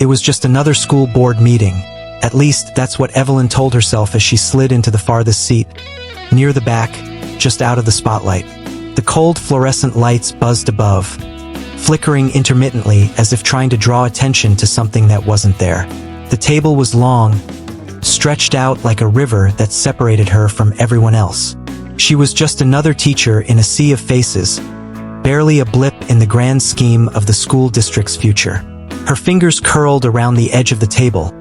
It was just another school board meeting. At least, that's what Evelyn told herself as she slid into the farthest seat, near the back, just out of the spotlight. The cold fluorescent lights buzzed above, flickering intermittently as if trying to draw attention to something that wasn't there. The table was long, stretched out like a river that separated her from everyone else. She was just another teacher in a sea of faces, barely a blip in the grand scheme of the school district's future. Her fingers curled around the edge of the table,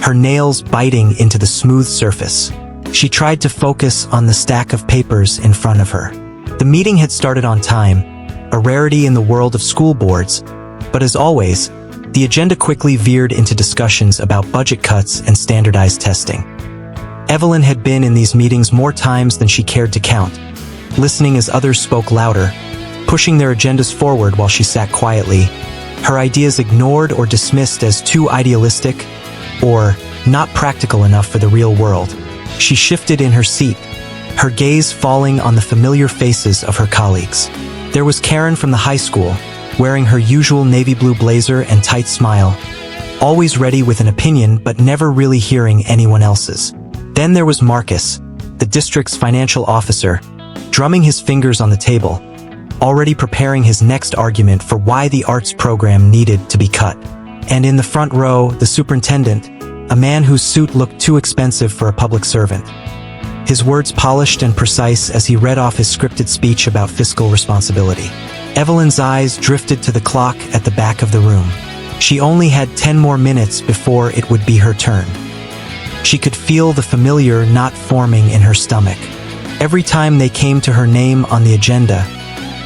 her nails biting into the smooth surface. She tried to focus on the stack of papers in front of her. The meeting had started on time, a rarity in the world of school boards, but as always, the agenda quickly veered into discussions about budget cuts and standardized testing. Evelyn had been in these meetings more times than she cared to count, listening as others spoke louder, pushing their agendas forward while she sat quietly, her ideas ignored or dismissed as too idealistic or not practical enough for the real world. She shifted in her seat, her gaze falling on the familiar faces of her colleagues. There was Karen from the high school, wearing her usual navy blue blazer and tight smile, always ready with an opinion but never really hearing anyone else's. Then there was Marcus, the district's financial officer, drumming his fingers on the table, already preparing his next argument for why the arts program needed to be cut. And in the front row, the superintendent, a man whose suit looked too expensive for a public servant. His words polished and precise as he read off his scripted speech about fiscal responsibility. Evelyn's eyes drifted to the clock at the back of the room. She only had 10 more minutes before it would be her turn. She could feel the familiar knot forming in her stomach. Every time they came to her name on the agenda,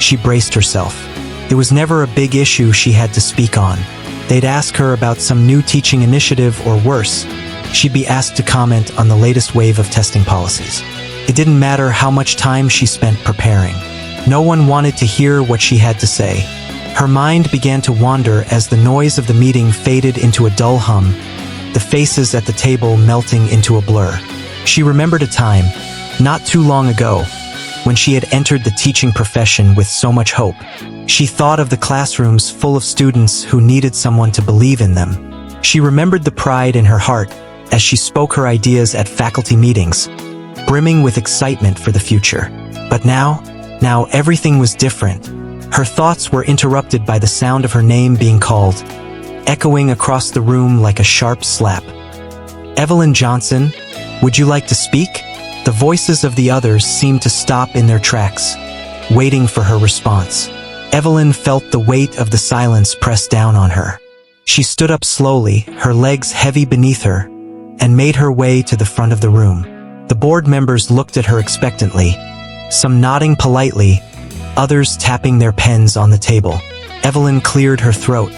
she braced herself. It was never a big issue she had to speak on. They'd ask her about some new teaching initiative, or worse, she'd be asked to comment on the latest wave of testing policies. It didn't matter how much time she spent preparing. No one wanted to hear what she had to say. Her mind began to wander as the noise of the meeting faded into a dull hum, the faces at the table melting into a blur. She remembered a time, not too long ago, when she had entered the teaching profession with so much hope. She thought of the classrooms full of students who needed someone to believe in them. She remembered the pride in her heart as she spoke her ideas at faculty meetings, brimming with excitement for the future. But now everything was different. Her thoughts were interrupted by the sound of her name being called, echoing across the room like a sharp slap. "Evelyn Johnson, would you like to speak?" The voices of the others seemed to stop in their tracks, waiting for her response. Evelyn felt the weight of the silence press down on her. She stood up slowly, her legs heavy beneath her, and made her way to the front of the room. The board members looked at her expectantly, some nodding politely, others tapping their pens on the table. Evelyn cleared her throat.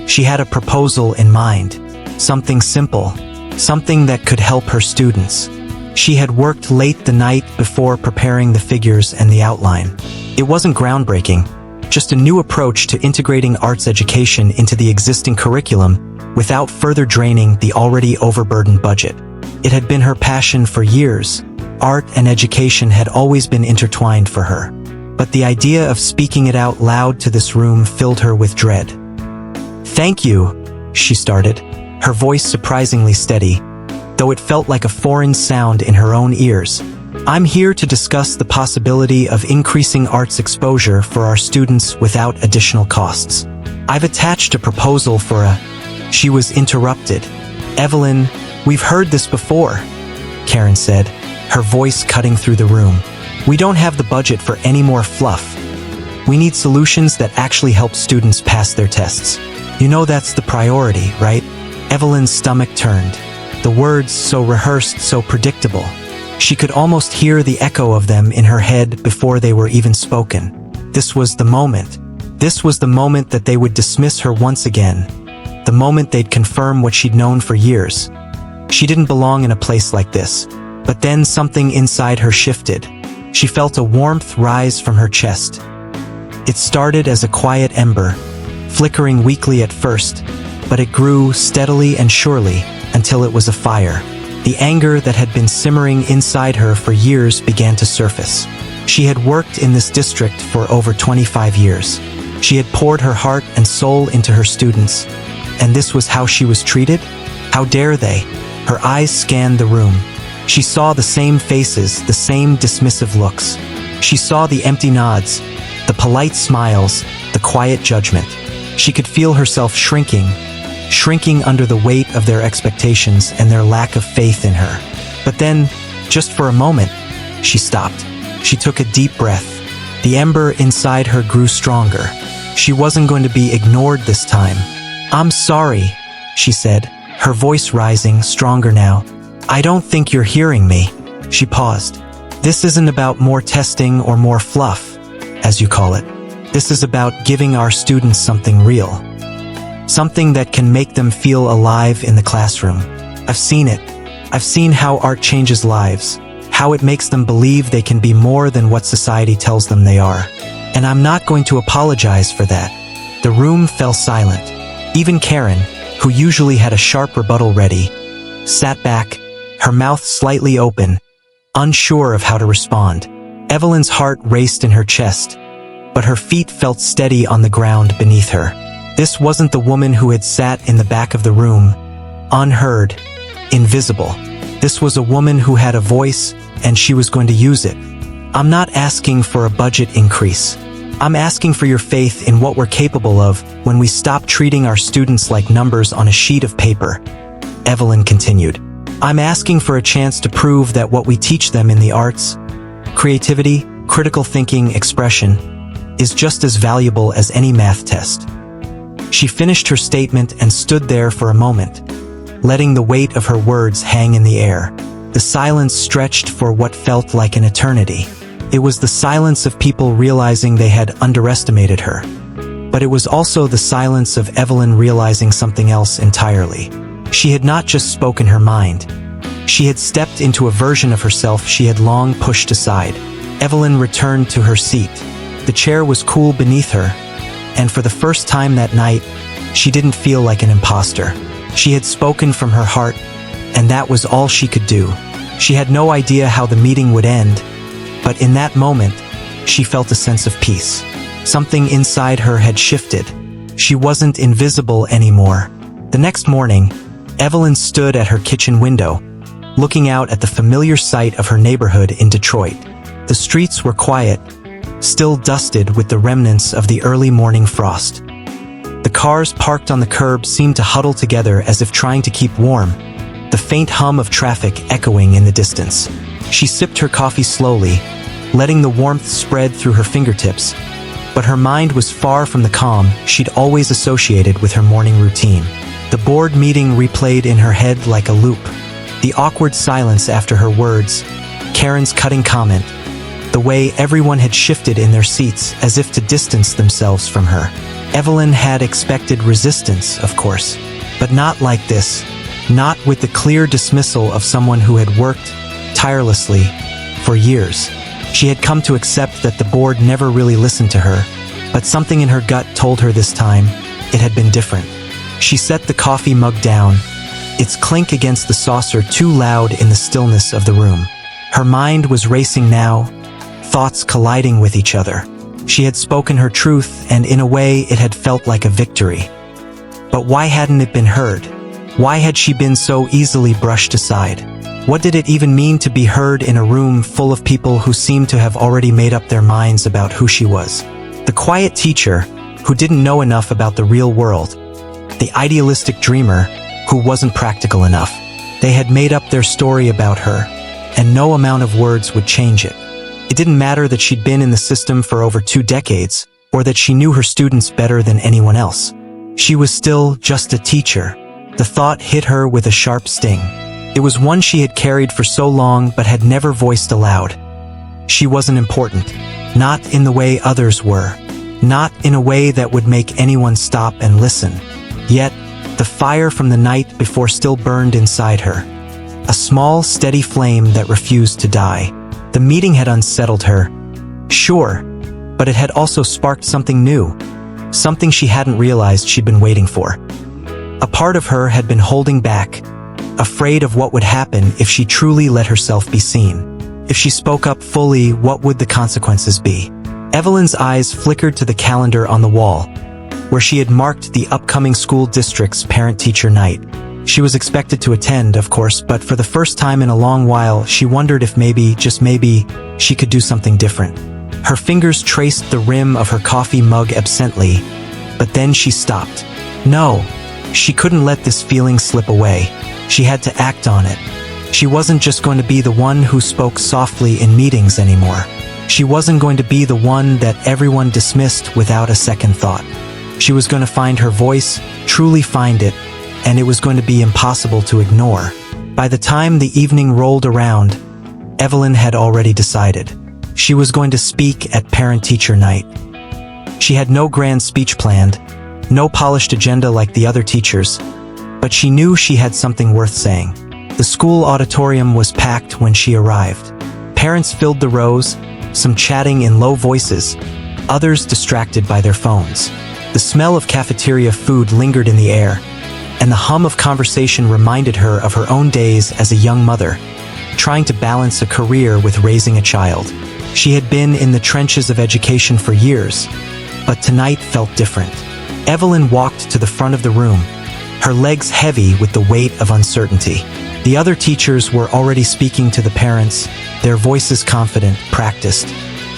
She had a proposal in mind, something simple, something that could help her students. She had worked late the night before preparing the figures and the outline. It wasn't groundbreaking, just a new approach to integrating arts education into the existing curriculum without further draining the already overburdened budget. It had been her passion for years. Art and education had always been intertwined for her. But the idea of speaking it out loud to this room filled her with dread. "Thank you," she started, her voice surprisingly steady, though it felt like a foreign sound in her own ears. "I'm here to discuss the possibility of increasing arts exposure for our students without additional costs. I've attached a proposal for a—" She was interrupted. "Evelyn, we've heard this before," Karen said, her voice cutting through the room. "We don't have the budget for any more fluff. We need solutions that actually help students pass their tests. You know that's the priority, right?" Evelyn's stomach turned. The words, so rehearsed, so predictable. She could almost hear the echo of them in her head before they were even spoken. This was the moment. This was the moment that they would dismiss her once again. The moment they'd confirm what she'd known for years. She didn't belong in a place like this. But then something inside her shifted. She felt a warmth rise from her chest. It started as a quiet ember, flickering weakly at first, but it grew steadily and surely until it was a fire. The anger that had been simmering inside her for years began to surface. She had worked in this district for over 25 years. She had poured her heart and soul into her students, And this was how she was treated? How dare they? Her eyes scanned the room. She saw the same faces, the same dismissive looks. She saw the empty nods, the polite smiles, the quiet judgment. She could feel herself shrinking under the weight of their expectations and their lack of faith in her. But then, just for a moment, she stopped. She took a deep breath. The ember inside her grew stronger. She wasn't going to be ignored this time. "I'm sorry," she said, her voice rising, stronger now. "I don't think you're hearing me." She paused. "This isn't about more testing or more fluff, as you call it. This is about giving our students something real. Something that can make them feel alive in the classroom. I've seen it. I've seen how art changes lives, how it makes them believe they can be more than what society tells them they are. And I'm not going to apologize for that." The room fell silent. Even Karen, who usually had a sharp rebuttal ready, sat back, her mouth slightly open, unsure of how to respond. Evelyn's heart raced in her chest, but her feet felt steady on the ground beneath her. This wasn't the woman who had sat in the back of the room, unheard, invisible. This was a woman who had a voice, and she was going to use it. "I'm not asking for a budget increase. I'm asking for your faith in what we're capable of when we stop treating our students like numbers on a sheet of paper," Evelyn continued. "I'm asking for a chance to prove that what we teach them in the arts, creativity, critical thinking, expression, is just as valuable as any math test." She finished her statement and stood there for a moment, letting the weight of her words hang in the air. The silence stretched for what felt like an eternity. It was the silence of people realizing they had underestimated her. But it was also the silence of Evelyn realizing something else entirely. She had not just spoken her mind. She had stepped into a version of herself she had long pushed aside. Evelyn returned to her seat. The chair was cool beneath her, and for the first time that night, she didn't feel like an imposter. She had spoken from her heart, and that was all she could do. She had no idea how the meeting would end, but in that moment, she felt a sense of peace. Something inside her had shifted. She wasn't invisible anymore. The next morning, Evelyn stood at her kitchen window, looking out at the familiar sight of her neighborhood in Detroit. The streets were quiet, still dusted with the remnants of the early morning frost. The cars parked on the curb seemed to huddle together as if trying to keep warm, the faint hum of traffic echoing in the distance. She sipped her coffee slowly, letting the warmth spread through her fingertips, but her mind was far from the calm she'd always associated with her morning routine. The board meeting replayed in her head like a loop. The awkward silence after her words, Karen's cutting comment, the way everyone had shifted in their seats as if to distance themselves from her. Evelyn had expected resistance, of course, but not like this. Not with the clear dismissal of someone who had worked tirelessly for years. She had come to accept that the board never really listened to her, but something in her gut told her this time it had been different. She set the coffee mug down, its clink against the saucer too loud in the stillness of the room. Her mind was racing now, thoughts colliding with each other. She had spoken her truth, and in a way it had felt like a victory. But why hadn't it been heard? Why had she been so easily brushed aside? What did it even mean to be heard in a room full of people who seemed to have already made up their minds about who she was? The quiet teacher, who didn't know enough about the real world. The idealistic dreamer, who wasn't practical enough. They had made up their story about her, and no amount of words would change it. It didn't matter that she'd been in the system for over 2 decades, or that she knew her students better than anyone else. She was still just a teacher. The thought hit her with a sharp sting. It was one she had carried for so long but had never voiced aloud. She wasn't important, not in the way others were, not in a way that would make anyone stop and listen. Yet, the fire from the night before still burned inside her, a small, steady flame that refused to die. The meeting had unsettled her, sure, but it had also sparked something new, something she hadn't realized she'd been waiting for. A part of her had been holding back, afraid of what would happen if she truly let herself be seen. If she spoke up fully, what would the consequences be? Evelyn's eyes flickered to the calendar on the wall. where she had marked the upcoming school district's parent-teacher night. She was expected to attend, of course, but for the first time in a long while, she wondered if maybe, just maybe, she could do something different. Her fingers traced the rim of her coffee mug absently, but then she stopped. No, she couldn't let this feeling slip away. She had to act on it. She wasn't just going to be the one who spoke softly in meetings anymore. She wasn't going to be the one that everyone dismissed without a second thought. She was going to find her voice, truly find it, and it was going to be impossible to ignore. By the time the evening rolled around, Evelyn had already decided. She was going to speak at parent-teacher night. She had no grand speech planned, no polished agenda like the other teachers, but she knew she had something worth saying. The school auditorium was packed when she arrived. Parents filled the rows, some chatting in low voices, others distracted by their phones. The smell of cafeteria food lingered in the air, and the hum of conversation reminded her of her own days as a young mother, trying to balance a career with raising a child. She had been in the trenches of education for years, but tonight felt different. Evelyn walked to the front of the room, her legs heavy with the weight of uncertainty. The other teachers were already speaking to the parents, their voices confident, practiced.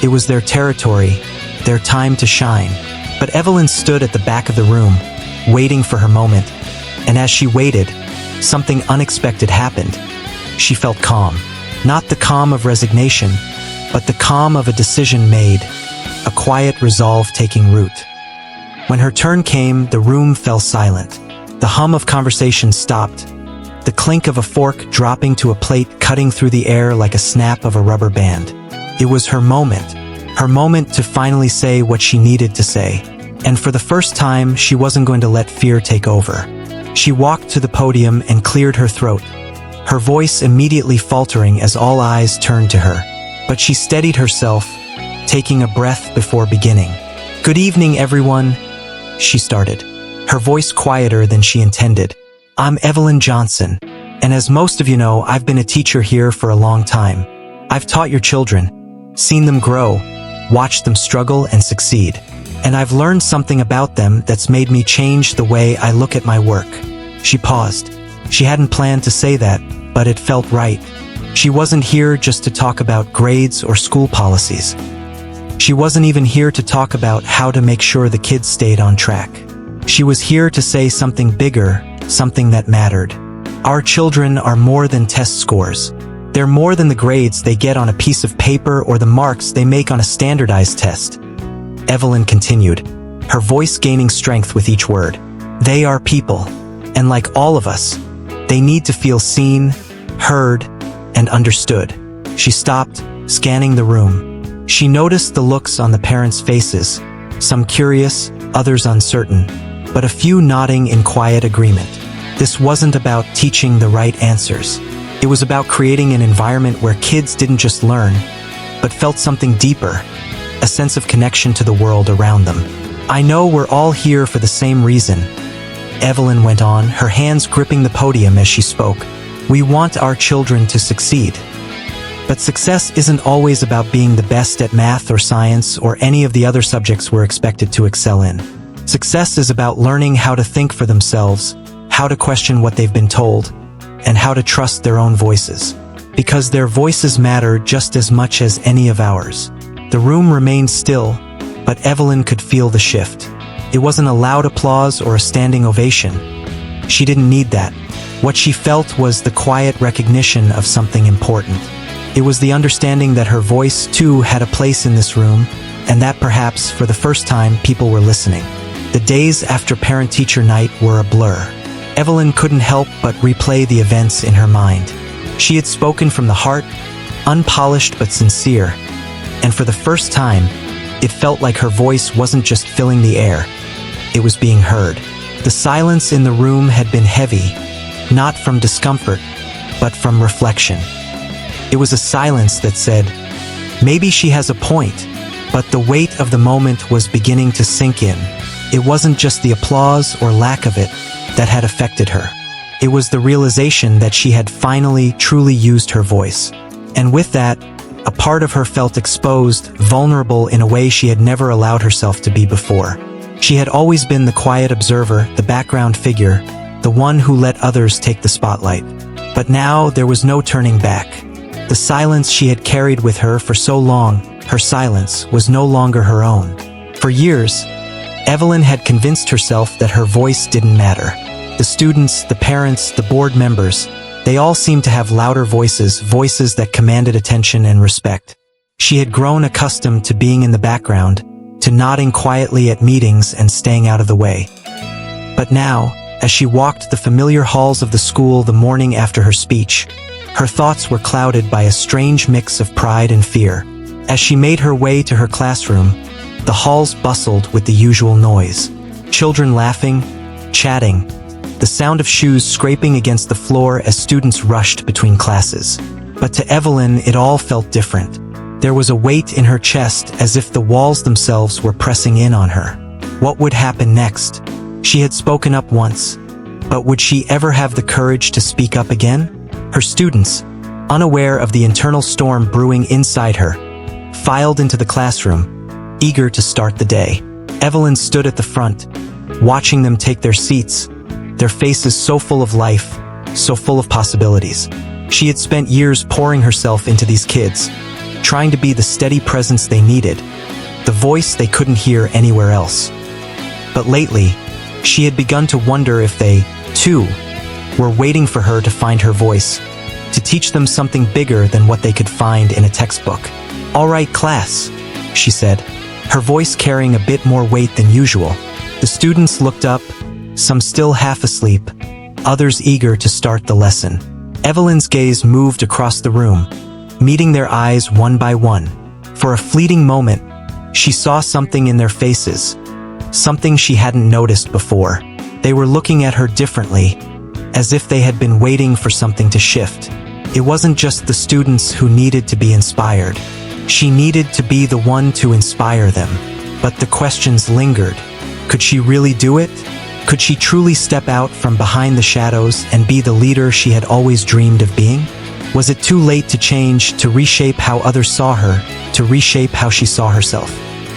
It was their territory, their time to shine. But Evelyn stood at the back of the room, waiting for her moment, and as she waited, something unexpected happened. She felt calm. Not the calm of resignation, but the calm of a decision made, a quiet resolve taking root. When her turn came, the room fell silent. The hum of conversation stopped, the clink of a fork dropping to a plate cutting through the air like a snap of a rubber band. It was her moment to finally say what she needed to say. And for the first time, she wasn't going to let fear take over. She walked to the podium and cleared her throat, her voice immediately faltering as all eyes turned to her. But she steadied herself, taking a breath before beginning. "Good evening, everyone," she started, her voice quieter than she intended. "I'm Evelyn Johnson, and as most of you know, I've been a teacher here for a long time. I've taught your children, seen them grow, watched them struggle and succeed. And I've learned something about them that's made me change the way I look at my work." She paused. She hadn't planned to say that, but it felt right. She wasn't here just to talk about grades or school policies. She wasn't even here to talk about how to make sure the kids stayed on track. She was here to say something bigger, something that mattered. Our children are more than test scores. They're more than the grades they get on a piece of paper or the marks they make on a standardized test. Evelyn continued, her voice gaining strength with each word. They are people, and like all of us, they need to feel seen, heard, and understood. She stopped, scanning the room. She noticed the looks on the parents' faces, some curious, others uncertain, but a few nodding in quiet agreement. This wasn't about teaching the right answers. It was about creating an environment where kids didn't just learn, but felt something deeper, a sense of connection to the world around them. "I know we're all here for the same reason," Evelyn went on, her hands gripping the podium as she spoke. "We want our children to succeed. But success isn't always about being the best at math or science or any of the other subjects we're expected to excel in. Success is about learning how to think for themselves, how to question what they've been told, and how to trust their own voices. Because their voices matter just as much as any of ours." The room remained still, but Evelyn could feel the shift. It wasn't a loud applause or a standing ovation. She didn't need that. What she felt was the quiet recognition of something important. It was the understanding that her voice, too, had a place in this room, and that perhaps, for the first time, people were listening. The days after parent-teacher night were a blur. Evelyn couldn't help but replay the events in her mind. She had spoken from the heart, unpolished but sincere, and for the first time, it felt like her voice wasn't just filling the air, it was being heard. The silence in the room had been heavy, not from discomfort, but from reflection. It was a silence that said, maybe she has a point, but the weight of the moment was beginning to sink in. It wasn't just the applause or lack of it that had affected her. It was the realization that she had finally truly used her voice. And with that, a part of her felt exposed, vulnerable in a way she had never allowed herself to be before. She had always been the quiet observer, the background figure, the one who let others take the spotlight. But now there was no turning back. The silence she had carried with her for so long, her silence, was no longer her own. For years, Evelyn had convinced herself that her voice didn't matter. The students, the parents, the board members, they all seemed to have louder voices, voices that commanded attention and respect. She had grown accustomed to being in the background, to nodding quietly at meetings and staying out of the way. But now, as she walked the familiar halls of the school the morning after her speech, her thoughts were clouded by a strange mix of pride and fear. As she made her way to her classroom, the halls bustled with the usual noise. Children laughing, chatting, the sound of shoes scraping against the floor as students rushed between classes. But to Evelyn, it all felt different. There was a weight in her chest as if the walls themselves were pressing in on her. What would happen next? She had spoken up once, but would she ever have the courage to speak up again? Her students, unaware of the internal storm brewing inside her, filed into the classroom, eager to start the day. Evelyn stood at the front, watching them take their seats, their faces so full of life, so full of possibilities. She had spent years pouring herself into these kids, trying to be the steady presence they needed, the voice they couldn't hear anywhere else. But lately, she had begun to wonder if they, too, were waiting for her to find her voice, to teach them something bigger than what they could find in a textbook. "All right, class," she said, her voice carrying a bit more weight than usual. The students looked up, some still half asleep, others eager to start the lesson. Evelyn's gaze moved across the room, meeting their eyes one by one. For a fleeting moment, she saw something in their faces, something she hadn't noticed before. They were looking at her differently, as if they had been waiting for something to shift. It wasn't just the students who needed to be inspired. She needed to be the one to inspire them. But the questions lingered. Could she really do it? Could she truly step out from behind the shadows and be the leader she had always dreamed of being? Was it too late to change, to reshape how others saw her, to reshape how she saw herself?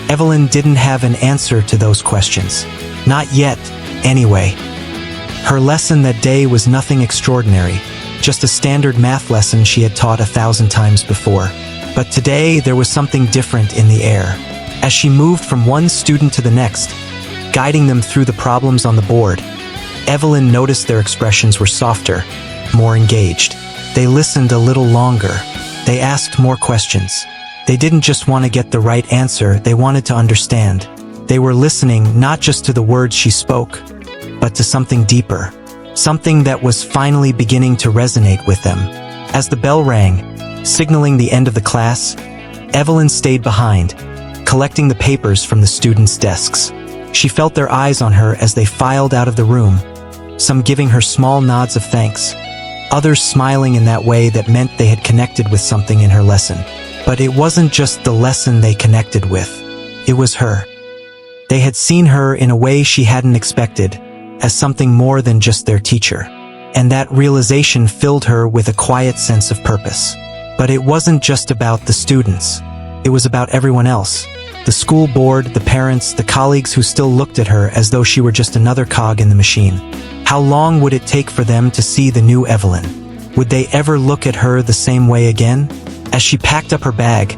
Evelyn didn't have an answer to those questions. Not yet, anyway. Her lesson that day was nothing extraordinary, just a standard math lesson she had taught 1,000 times before. But today there was something different in the air. As she moved from one student to the next, guiding them through the problems on the board, Evelyn noticed their expressions were softer, more engaged. They listened a little longer. They asked more questions. They didn't just want to get the right answer, they wanted to understand. They were listening not just to the words she spoke, but to something deeper, something that was finally beginning to resonate with them. As the bell rang, signaling the end of the class, Evelyn stayed behind, collecting the papers from the students' desks. She felt their eyes on her as they filed out of the room, some giving her small nods of thanks, others smiling in that way that meant they had connected with something in her lesson. But it wasn't just the lesson they connected with, it was her. They had seen her in a way she hadn't expected, as something more than just their teacher. And that realization filled her with a quiet sense of purpose. But it wasn't just about the students. It was about everyone else. The school board, the parents, the colleagues who still looked at her as though she were just another cog in the machine. How long would it take for them to see the new Evelyn? Would they ever look at her the same way again? As she packed up her bag,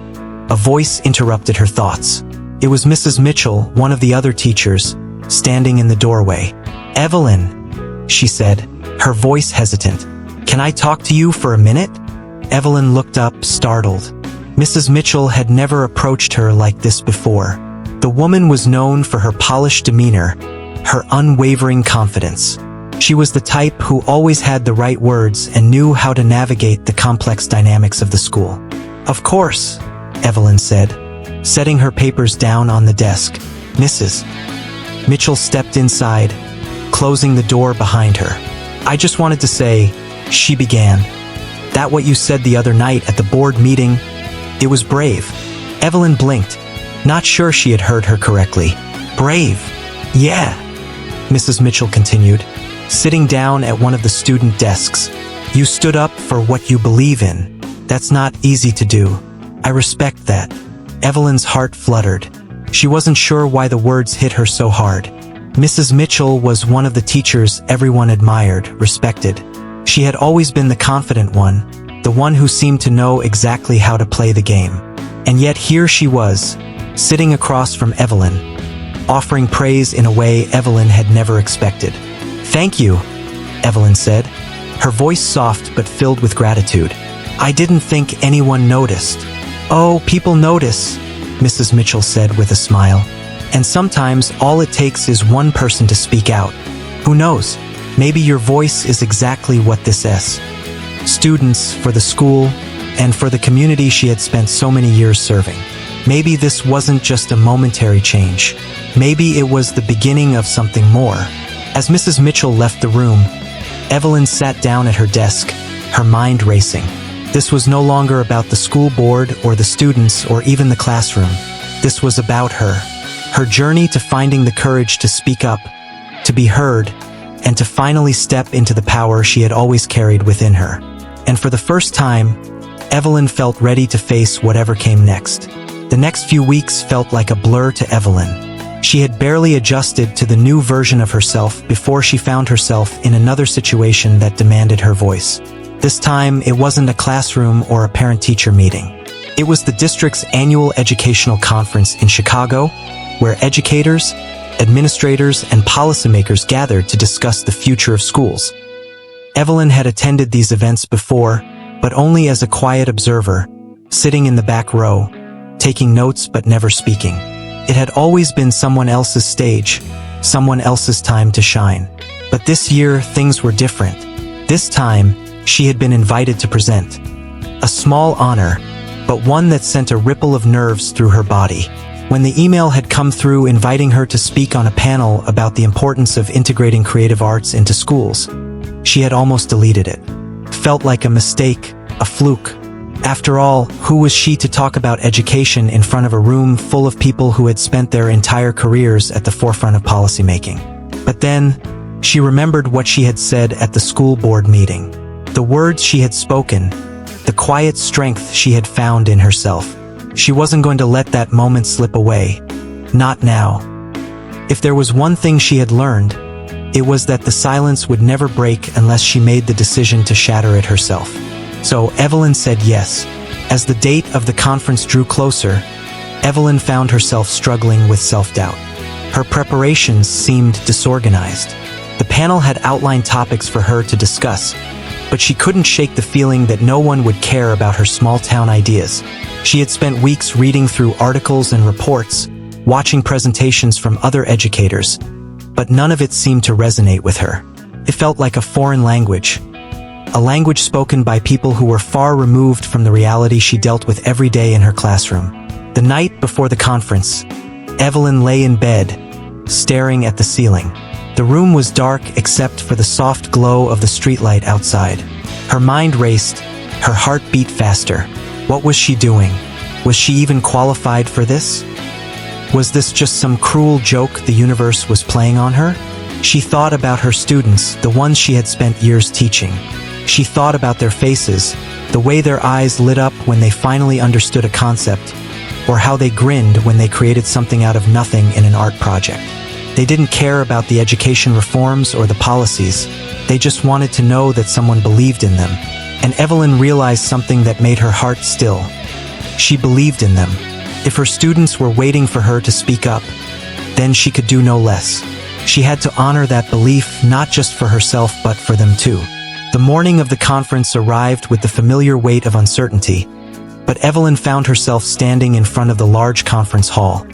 a voice interrupted her thoughts. It was Mrs. Mitchell, one of the other teachers, standing in the doorway. "Evelyn," she said, her voice hesitant. "Can I talk to you for a minute?" Evelyn looked up, startled. Mrs. Mitchell had never approached her like this before. The woman was known for her polished demeanor, her unwavering confidence. She was the type who always had the right words and knew how to navigate the complex dynamics of the school. "Of course," Evelyn said, setting her papers down on the desk. "Mrs. Mitchell stepped inside, closing the door behind her. "I just wanted to say," she began, "that what you said the other night at the board meeting, it was brave." Evelyn blinked, not sure she had heard her correctly. "Brave? Yeah," Mrs. Mitchell continued, sitting down at one of the student desks. "You stood up for what you believe in. That's not easy to do. I respect that." Evelyn's heart fluttered. She wasn't sure why the words hit her so hard. Mrs. Mitchell was one of the teachers everyone admired, respected. She had always been the confident one, the one who seemed to know exactly how to play the game. And yet here she was, sitting across from Evelyn, offering praise in a way Evelyn had never expected. "Thank you," Evelyn said, her voice soft but filled with gratitude. "I didn't think anyone noticed." "Oh, people notice," Mrs. Mitchell said with a smile. "And sometimes all it takes is one person to speak out. Who knows? Maybe your voice is exactly what this is." Students, for the school, and for the community she had spent so many years serving. Maybe this wasn't just a momentary change. Maybe it was the beginning of something more. As Mrs. Mitchell left the room, Evelyn sat down at her desk, her mind racing. This was no longer about the school board or the students or even the classroom. This was about her. Her journey to finding the courage to speak up, to be heard, and to finally step into the power she had always carried within her. And for the first time, Evelyn felt ready to face whatever came next. The next few weeks felt like a blur to Evelyn. She had barely adjusted to the new version of herself before she found herself in another situation that demanded her voice. This time, it wasn't a classroom or a parent-teacher meeting. It was the district's annual educational conference in Chicago, where educators, administrators, and policymakers gathered to discuss the future of schools. Evelyn had attended these events before, but only as a quiet observer, sitting in the back row, taking notes but never speaking. It had always been someone else's stage, someone else's time to shine. But this year, things were different. This time, she had been invited to present. A small honor, but one that sent a ripple of nerves through her body. When the email had come through inviting her to speak on a panel about the importance of integrating creative arts into schools, she had almost deleted it. Felt like a mistake, a fluke. After all, who was she to talk about education in front of a room full of people who had spent their entire careers at the forefront of policymaking? But then, she remembered what she had said at the school board meeting. The words she had spoken, the quiet strength she had found in herself. She wasn't going to let that moment slip away. Not now. If there was one thing she had learned, it was that the silence would never break unless she made the decision to shatter it herself. So Evelyn said yes. As the date of the conference drew closer, Evelyn found herself struggling with self-doubt. Her preparations seemed disorganized. The panel had outlined topics for her to discuss, but she couldn't shake the feeling that no one would care about her small-town ideas. She had spent weeks reading through articles and reports, watching presentations from other educators, but none of it seemed to resonate with her. It felt like a foreign language, a language spoken by people who were far removed from the reality she dealt with every day in her classroom. The night before the conference, Evelyn lay in bed, staring at the ceiling. The room was dark except for the soft glow of the streetlight outside. Her mind raced, her heart beat faster. What was she doing? Was she even qualified for this? Was this just some cruel joke the universe was playing on her? She thought about her students, the ones she had spent years teaching. She thought about their faces, the way their eyes lit up when they finally understood a concept, or how they grinned when they created something out of nothing in an art project. They didn't care about the education reforms or the policies. They just wanted to know that someone believed in them. And Evelyn realized something that made her heart still. She believed in them. If her students were waiting for her to speak up, then she could do no less. She had to honor that belief not just for herself but for them too. The morning of the conference arrived with the familiar weight of uncertainty, but Evelyn found herself standing in front of the large conference hall,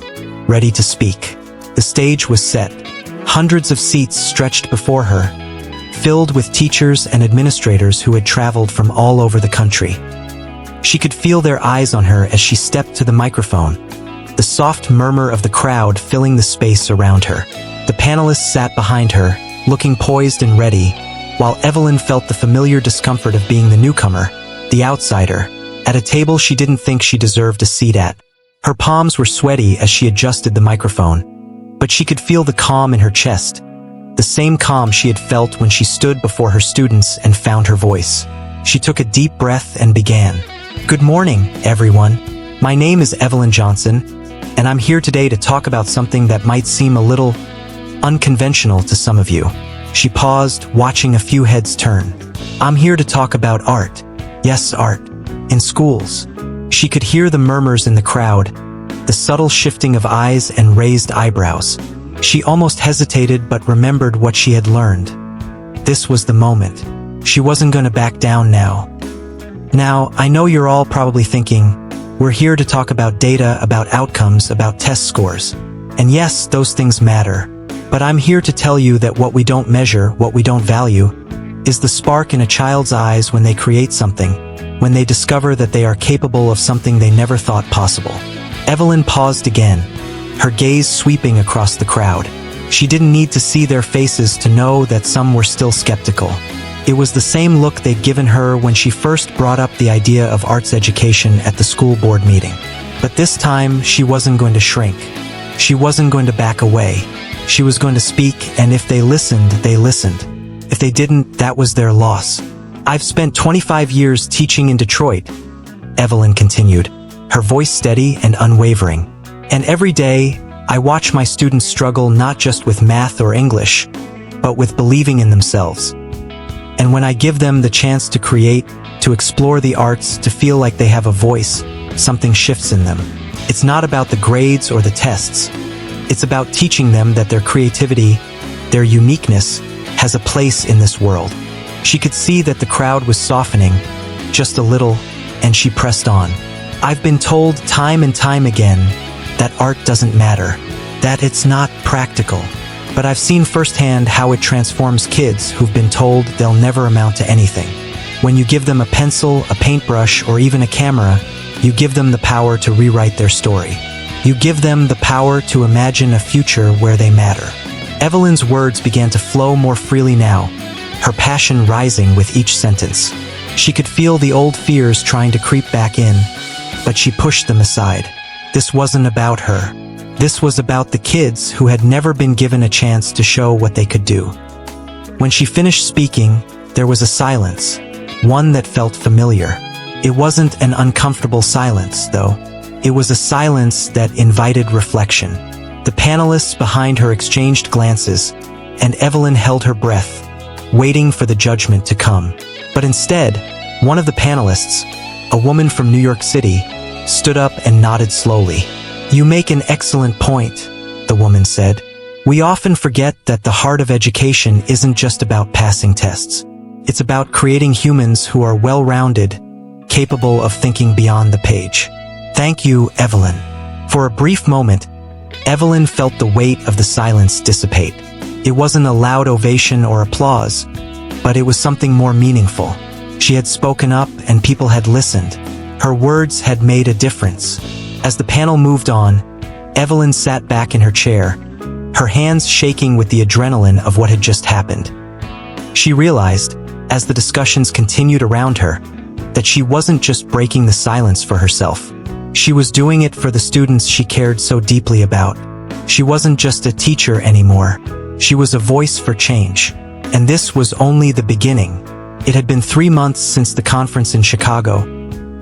ready to speak. The stage was set. Hundreds of seats stretched before her, filled with teachers and administrators who had traveled from all over the country. She could feel their eyes on her as she stepped to the microphone, the soft murmur of the crowd filling the space around her. The panelists sat behind her, looking poised and ready, while Evelyn felt the familiar discomfort of being the newcomer, the outsider, at a table she didn't think she deserved a seat at. Her palms were sweaty as she adjusted the microphone, but she could feel the calm in her chest, the same calm she had felt when she stood before her students and found her voice. She took a deep breath and began. "Good morning, everyone. My name is Evelyn Johnson, and I'm here today to talk about something that might seem a little unconventional to some of you. She paused, watching a few heads turn. I'm here to talk about art. Yes, art. In schools. She could hear the murmurs in the crowd, the subtle shifting of eyes and raised eyebrows. She almost hesitated but remembered what she had learned. This was the moment. She wasn't going to back down now. Now, I know you're all probably thinking, we're here to talk about data, about outcomes, about test scores. And yes, those things matter. But I'm here to tell you that what we don't measure, what we don't value, is the spark in a child's eyes when they create something, when they discover that they are capable of something they never thought possible. Evelyn paused again, her gaze sweeping across the crowd. She didn't need to see their faces to know that some were still skeptical. It was the same look they'd given her when she first brought up the idea of arts education at the school board meeting. But this time, she wasn't going to shrink. She wasn't going to back away. She was going to speak, and if they listened, they listened. If they didn't, that was their loss. I've spent 25 years teaching in Detroit, Evelyn continued, her voice steady and unwavering. And every day, I watch my students struggle not just with math or English, but with believing in themselves. And when I give them the chance to create, to explore the arts, to feel like they have a voice, something shifts in them. It's not about the grades or the tests. It's about teaching them that their creativity, their uniqueness, has a place in this world. She could see that the crowd was softening, just a little, and she pressed on. I've been told time and time again that art doesn't matter, that it's not practical. But I've seen firsthand how it transforms kids who've been told they'll never amount to anything. When you give them a pencil, a paintbrush, or even a camera, you give them the power to rewrite their story. You give them the power to imagine a future where they matter. Evelyn's words began to flow more freely now, her passion rising with each sentence. She could feel the old fears trying to creep back in, but she pushed them aside. This wasn't about her. This was about the kids who had never been given a chance to show what they could do. When she finished speaking, there was a silence, one that felt familiar. It wasn't an uncomfortable silence, though. It was a silence that invited reflection. The panelists behind her exchanged glances, and Evelyn held her breath, waiting for the judgment to come. But instead, one of the panelists, a woman from New York City, stood up and nodded slowly. You make an excellent point, the woman said. We often forget that the heart of education isn't just about passing tests. It's about creating humans who are well-rounded, capable of thinking beyond the page. Thank you, Evelyn. For a brief moment, Evelyn felt the weight of the silence dissipate. It wasn't a loud ovation or applause, but it was something more meaningful. She had spoken up and people had listened. Her words had made a difference. As the panel moved on, Evelyn sat back in her chair, her hands shaking with the adrenaline of what had just happened. She realized, as the discussions continued around her, that she wasn't just breaking the silence for herself. She was doing it for the students she cared so deeply about. She wasn't just a teacher anymore. She was a voice for change. And this was only the beginning. It had been 3 months since the conference in Chicago,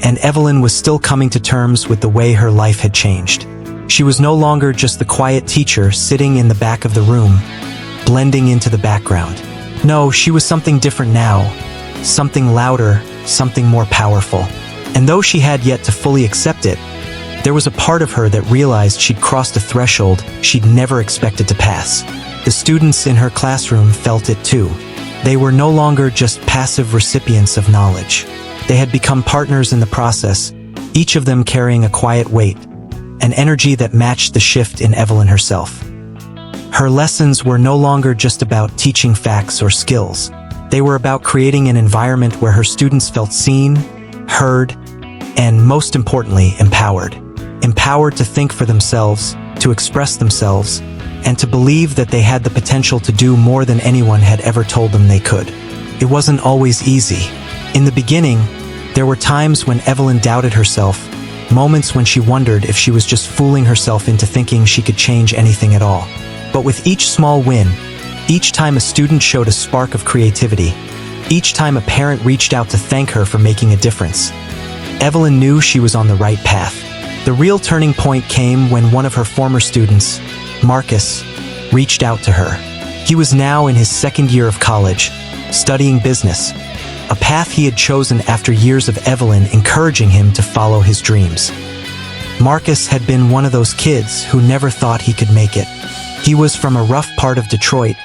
and Evelyn was still coming to terms with the way her life had changed. She was no longer just the quiet teacher sitting in the back of the room, blending into the background. No, she was something different now, something louder, something more powerful. And though she had yet to fully accept it, there was a part of her that realized she'd crossed a threshold she'd never expected to pass. The students in her classroom felt it too. They were no longer just passive recipients of knowledge. They had become partners in the process, each of them carrying a quiet weight, an energy that matched the shift in Evelyn herself. Her lessons were no longer just about teaching facts or skills. They were about creating an environment where her students felt seen, heard, and most importantly, empowered. Empowered to think for themselves, to express themselves, and to believe that they had the potential to do more than anyone had ever told them they could. It wasn't always easy. In the beginning, there were times when Evelyn doubted herself, moments when she wondered if she was just fooling herself into thinking she could change anything at all. But with each small win, each time a student showed a spark of creativity, each time a parent reached out to thank her for making a difference, Evelyn knew she was on the right path. The real turning point came when one of her former students, Marcus, reached out to her. He was now in his second year of college, studying business, a path he had chosen after years of Evelyn encouraging him to follow his dreams. Marcus had been one of those kids who never thought he could make it. He was from a rough part of Detroit,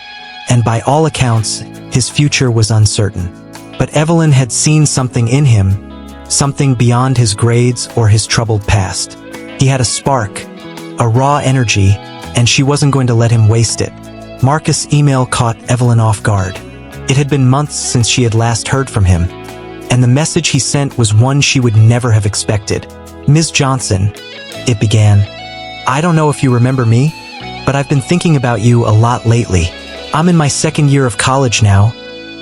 and by all accounts, his future was uncertain. But Evelyn had seen something in him, something beyond his grades or his troubled past. He had a spark, a raw energy, and she wasn't going to let him waste it. Marcus' email caught Evelyn off guard. It had been months since she had last heard from him, and the message he sent was one she would never have expected. "Ms. Johnson," it began, "I don't know if you remember me, but I've been thinking about you a lot lately. I'm in my second year of college now,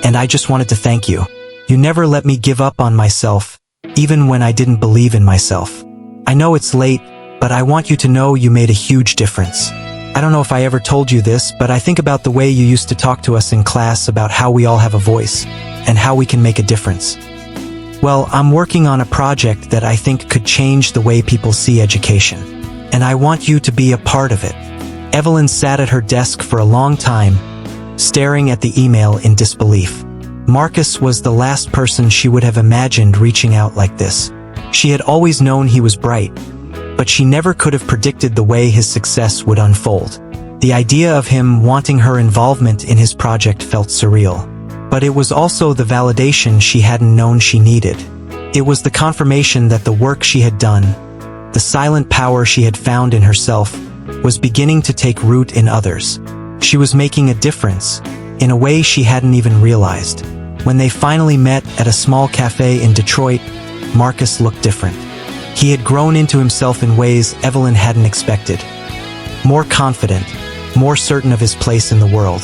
and I just wanted to thank you. You never let me give up on myself, even when I didn't believe in myself. I know it's late, but I want you to know you made a huge difference. I don't know if I ever told you this, but I think about the way you used to talk to us in class about how we all have a voice, and how we can make a difference. Well, I'm working on a project that I think could change the way people see education, and I want you to be a part of it." Evelyn sat at her desk for a long time, staring at the email in disbelief. Marcus was the last person she would have imagined reaching out like this. She had always known he was bright, but she never could have predicted the way his success would unfold. The idea of him wanting her involvement in his project felt surreal. But it was also the validation she hadn't known she needed. It was the confirmation that the work she had done, the silent power she had found in herself, was beginning to take root in others. She was making a difference, in a way she hadn't even realized. When they finally met at a small cafe in Detroit, Marcus looked different. He had grown into himself in ways Evelyn hadn't expected. More confident, more certain of his place in the world.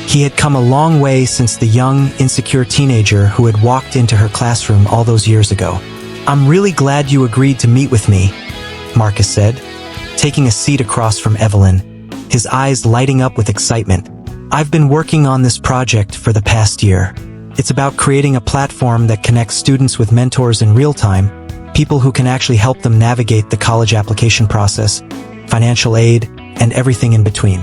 He had come a long way since the young, insecure teenager who had walked into her classroom all those years ago. "I'm really glad you agreed to meet with me," Marcus said, taking a seat across from Evelyn, his eyes lighting up with excitement. "I've been working on this project for the past year. It's about creating a platform that connects students with mentors in real time, people who can actually help them navigate the college application process, financial aid, and everything in between.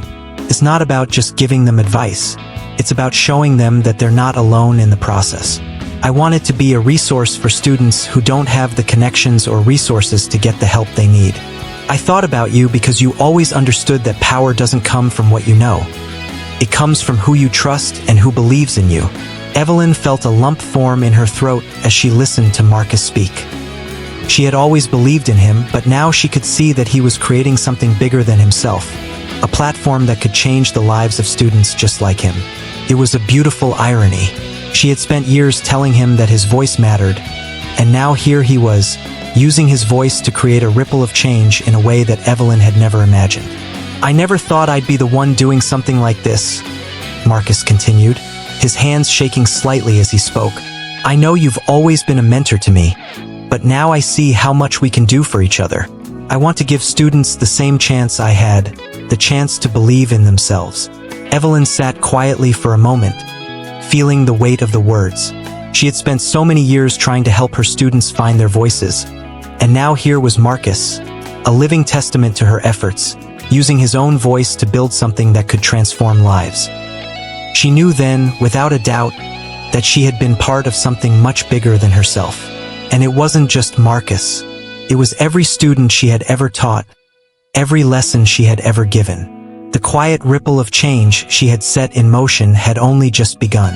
It's not about just giving them advice. It's about showing them that they're not alone in the process. I want it to be a resource for students who don't have the connections or resources to get the help they need. I thought about you because you always understood that power doesn't come from what you know. It comes from who you trust and who believes in you." Evelyn felt a lump form in her throat as she listened to Marcus speak. She had always believed in him, but now she could see that he was creating something bigger than himself. A platform that could change the lives of students just like him. It was a beautiful irony. She had spent years telling him that his voice mattered, and now here he was, using his voice to create a ripple of change in a way that Evelyn had never imagined. "I never thought I'd be the one doing something like this," Marcus continued, his hands shaking slightly as he spoke. "I know you've always been a mentor to me, but now I see how much we can do for each other. I want to give students the same chance I had, the chance to believe in themselves." Evelyn sat quietly for a moment, feeling the weight of the words. She had spent so many years trying to help her students find their voices, and now here was Marcus, a living testament to her efforts, using his own voice to build something that could transform lives. She knew then, without a doubt, that she had been part of something much bigger than herself. And it wasn't just Marcus. It was every student she had ever taught, every lesson she had ever given. The quiet ripple of change she had set in motion had only just begun.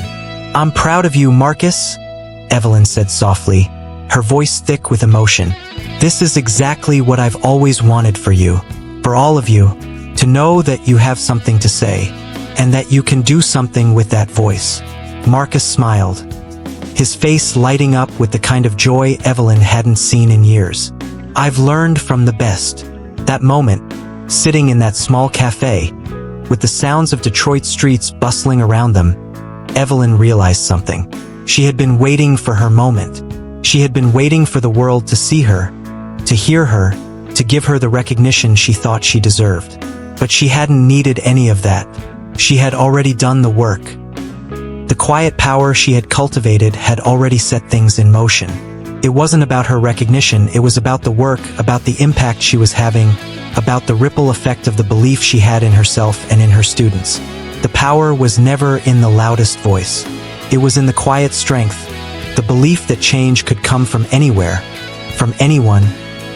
"I'm proud of you, Marcus," Evelyn said softly, her voice thick with emotion. "This is exactly what I've always wanted for you, for all of you, to know that you have something to say, and that you can do something with that voice." Marcus smiled, his face lighting up with the kind of joy Evelyn hadn't seen in years. "I've learned from the best." That moment, sitting in that small cafe, with the sounds of Detroit streets bustling around them, Evelyn realized something. She had been waiting for her moment. She had been waiting for the world to see her, to hear her, to give her the recognition she thought she deserved. But she hadn't needed any of that. She had already done the work. The quiet power she had cultivated had already set things in motion. It wasn't about her recognition, it was about the work, about the impact she was having, about the ripple effect of the belief she had in herself and in her students. The power was never in the loudest voice. It was in the quiet strength, the belief that change could come from anywhere, from anyone,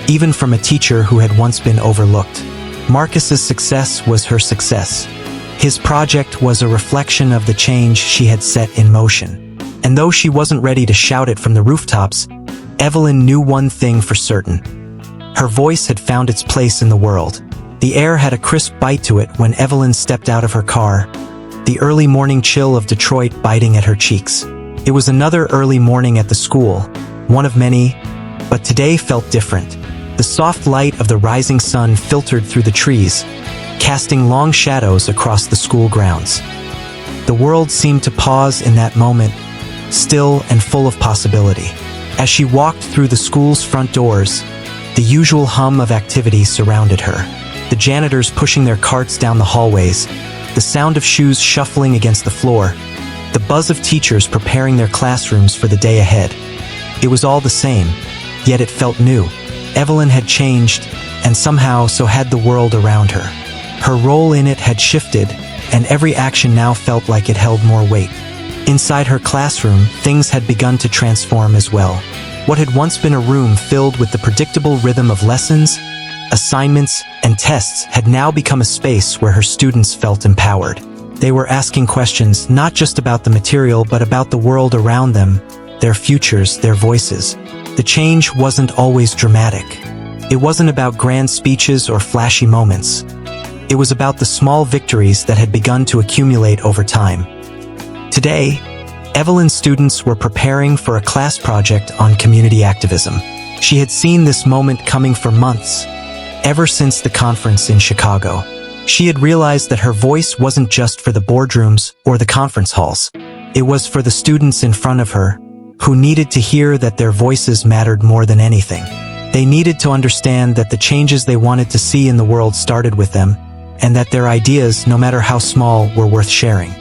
even from a teacher who had once been overlooked. Marcus's success was her success. His project was a reflection of the change she had set in motion. And though she wasn't ready to shout it from the rooftops, Evelyn knew one thing for certain. Her voice had found its place in the world. The air had a crisp bite to it when Evelyn stepped out of her car, the early morning chill of Detroit biting at her cheeks. It was another early morning at the school, one of many, but today felt different. The soft light of the rising sun filtered through the trees, casting long shadows across the school grounds. The world seemed to pause in that moment, still and full of possibility. As she walked through the school's front doors, the usual hum of activity surrounded her. The janitors pushing their carts down the hallways, the sound of shoes shuffling against the floor, the buzz of teachers preparing their classrooms for the day ahead. It was all the same, yet it felt new. Evelyn had changed, and somehow so had the world around her. Her role in it had shifted, and every action now felt like it held more weight. Inside her classroom, things had begun to transform as well. What had once been a room filled with the predictable rhythm of lessons, assignments, and tests had now become a space where her students felt empowered. They were asking questions not just about the material but about the world around them, their futures, their voices. The change wasn't always dramatic. It wasn't about grand speeches or flashy moments. It was about the small victories that had begun to accumulate over time. Today, Evelyn's students were preparing for a class project on community activism. She had seen this moment coming for months, ever since the conference in Chicago. She had realized that her voice wasn't just for the boardrooms or the conference halls. It was for the students in front of her, who needed to hear that their voices mattered more than anything. They needed to understand that the changes they wanted to see in the world started with them, and that their ideas, no matter how small, were worth sharing.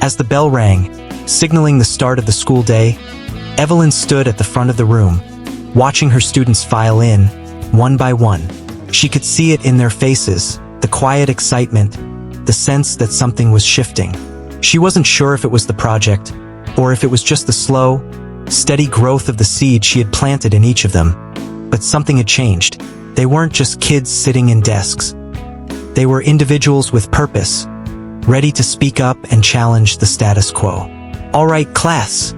As the bell rang, signaling the start of the school day, Evelyn stood at the front of the room, watching her students file in, one by one. She could see it in their faces, the quiet excitement, the sense that something was shifting. She wasn't sure if it was the project, or if it was just the slow, steady growth of the seed she had planted in each of them. But something had changed. They weren't just kids sitting in desks. They were individuals with purpose, ready to speak up and challenge the status quo. "All right, class,"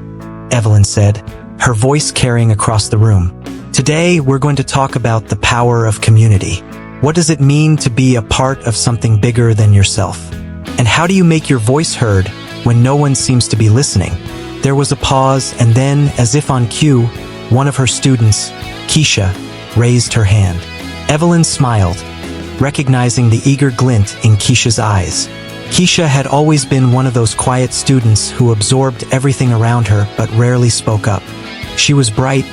Evelyn said, her voice carrying across the room. "Today, we're going to talk about the power of community. What does it mean to be a part of something bigger than yourself? And how do you make your voice heard when no one seems to be listening?" There was a pause, and then, as if on cue, one of her students, Keisha, raised her hand. Evelyn smiled, recognizing the eager glint in Keisha's eyes. Keisha had always been one of those quiet students who absorbed everything around her but rarely spoke up. She was bright,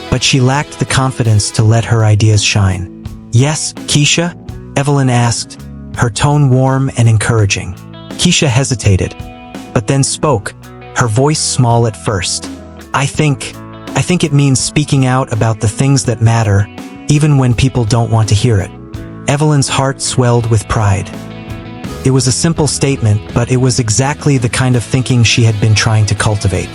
but she lacked the confidence to let her ideas shine. "Yes, Keisha?" Evelyn asked, her tone warm and encouraging. Keisha hesitated, but then spoke, her voice small at first. I think it means speaking out about the things that matter, even when people don't want to hear it." Evelyn's heart swelled with pride. It was a simple statement, but it was exactly the kind of thinking she had been trying to cultivate.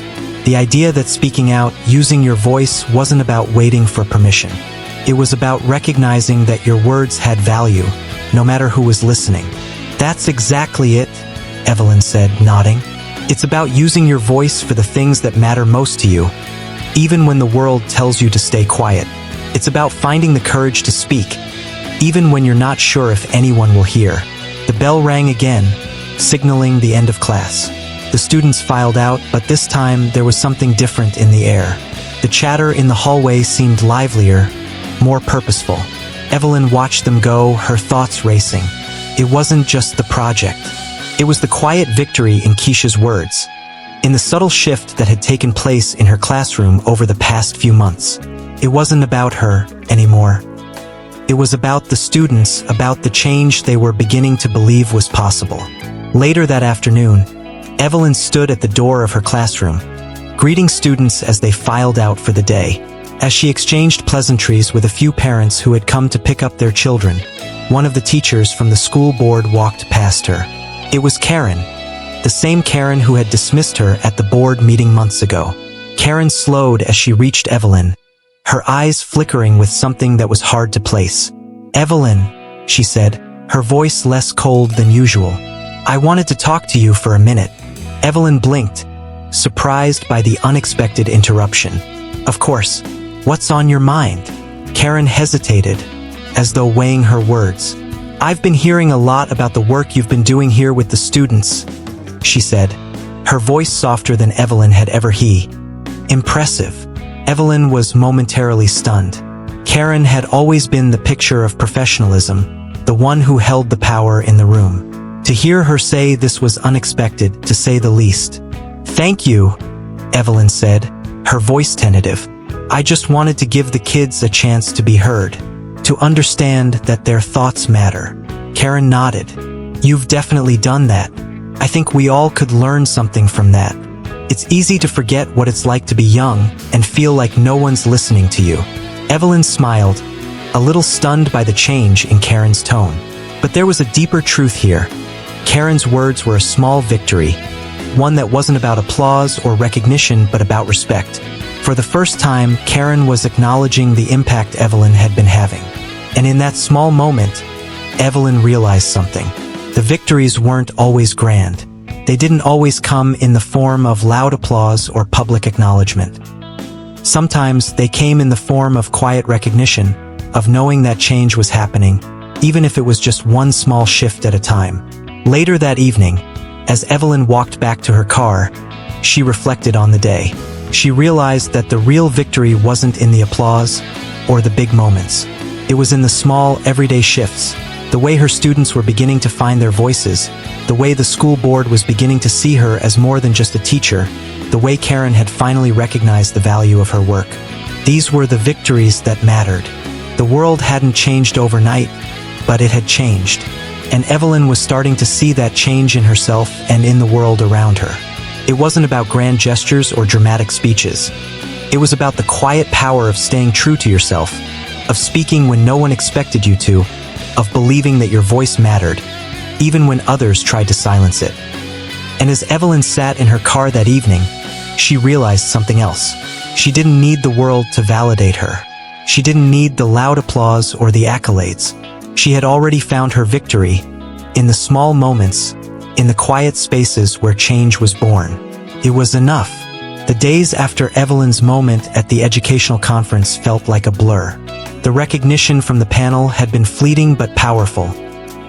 The idea that speaking out, using your voice, wasn't about waiting for permission. It was about recognizing that your words had value, no matter who was listening. "That's exactly it," Evelyn said, nodding. "It's about using your voice for the things that matter most to you, even when the world tells you to stay quiet. It's about finding the courage to speak, even when you're not sure if anyone will hear." The bell rang again, signaling the end of class. The students filed out, but this time there was something different in the air. The chatter in the hallway seemed livelier, more purposeful. Evelyn watched them go, her thoughts racing. It wasn't just the project. It was the quiet victory in Keisha's words, in the subtle shift that had taken place in her classroom over the past few months. It wasn't about her anymore. It was about the students, about the change they were beginning to believe was possible. Later that afternoon, Evelyn stood at the door of her classroom, greeting students as they filed out for the day. As she exchanged pleasantries with a few parents who had come to pick up their children, one of the teachers from the school board walked past her. It was Karen, the same Karen who had dismissed her at the board meeting months ago. Karen slowed as she reached Evelyn, her eyes flickering with something that was hard to place. "Evelyn," she said, her voice less cold than usual. "I wanted to talk to you for a minute." Evelyn blinked, surprised by the unexpected interruption. "Of course. What's on your mind?" Karen hesitated, as though weighing her words. "I've been hearing a lot about the work you've been doing here with the students," she said, her voice softer than Evelyn had ever heard. "Impressive." Evelyn was momentarily stunned. Karen had always been the picture of professionalism, the one who held the power in the room. To hear her say this was unexpected, to say the least. "Thank you," Evelyn said, her voice tentative. "I just wanted to give the kids a chance to be heard, to understand that their thoughts matter." Karen nodded. "You've definitely done that. I think we all could learn something from that. It's easy to forget what it's like to be young and feel like no one's listening to you." Evelyn smiled, a little stunned by the change in Karen's tone. But there was a deeper truth here. Karen's words were a small victory, one that wasn't about applause or recognition but about respect. For the first time, Karen was acknowledging the impact Evelyn had been having. And in that small moment, Evelyn realized something. The victories weren't always grand. They didn't always come in the form of loud applause or public acknowledgement. Sometimes they came in the form of quiet recognition, of knowing that change was happening, even if it was just one small shift at a time. Later that evening, as Evelyn walked back to her car, she reflected on the day. She realized that the real victory wasn't in the applause or the big moments. It was in the small, everyday shifts, the way her students were beginning to find their voices, the way the school board was beginning to see her as more than just a teacher, the way Karen had finally recognized the value of her work. These were the victories that mattered. The world hadn't changed overnight, but it had changed. And Evelyn was starting to see that change in herself and in the world around her. It wasn't about grand gestures or dramatic speeches. It was about the quiet power of staying true to yourself, of speaking when no one expected you to, of believing that your voice mattered, even when others tried to silence it. And as Evelyn sat in her car that evening, she realized something else. She didn't need the world to validate her. She didn't need the loud applause or the accolades. She had already found her victory in the small moments, in the quiet spaces where change was born. It was enough. The days after Evelyn's moment at the educational conference felt like a blur. The recognition from the panel had been fleeting but powerful,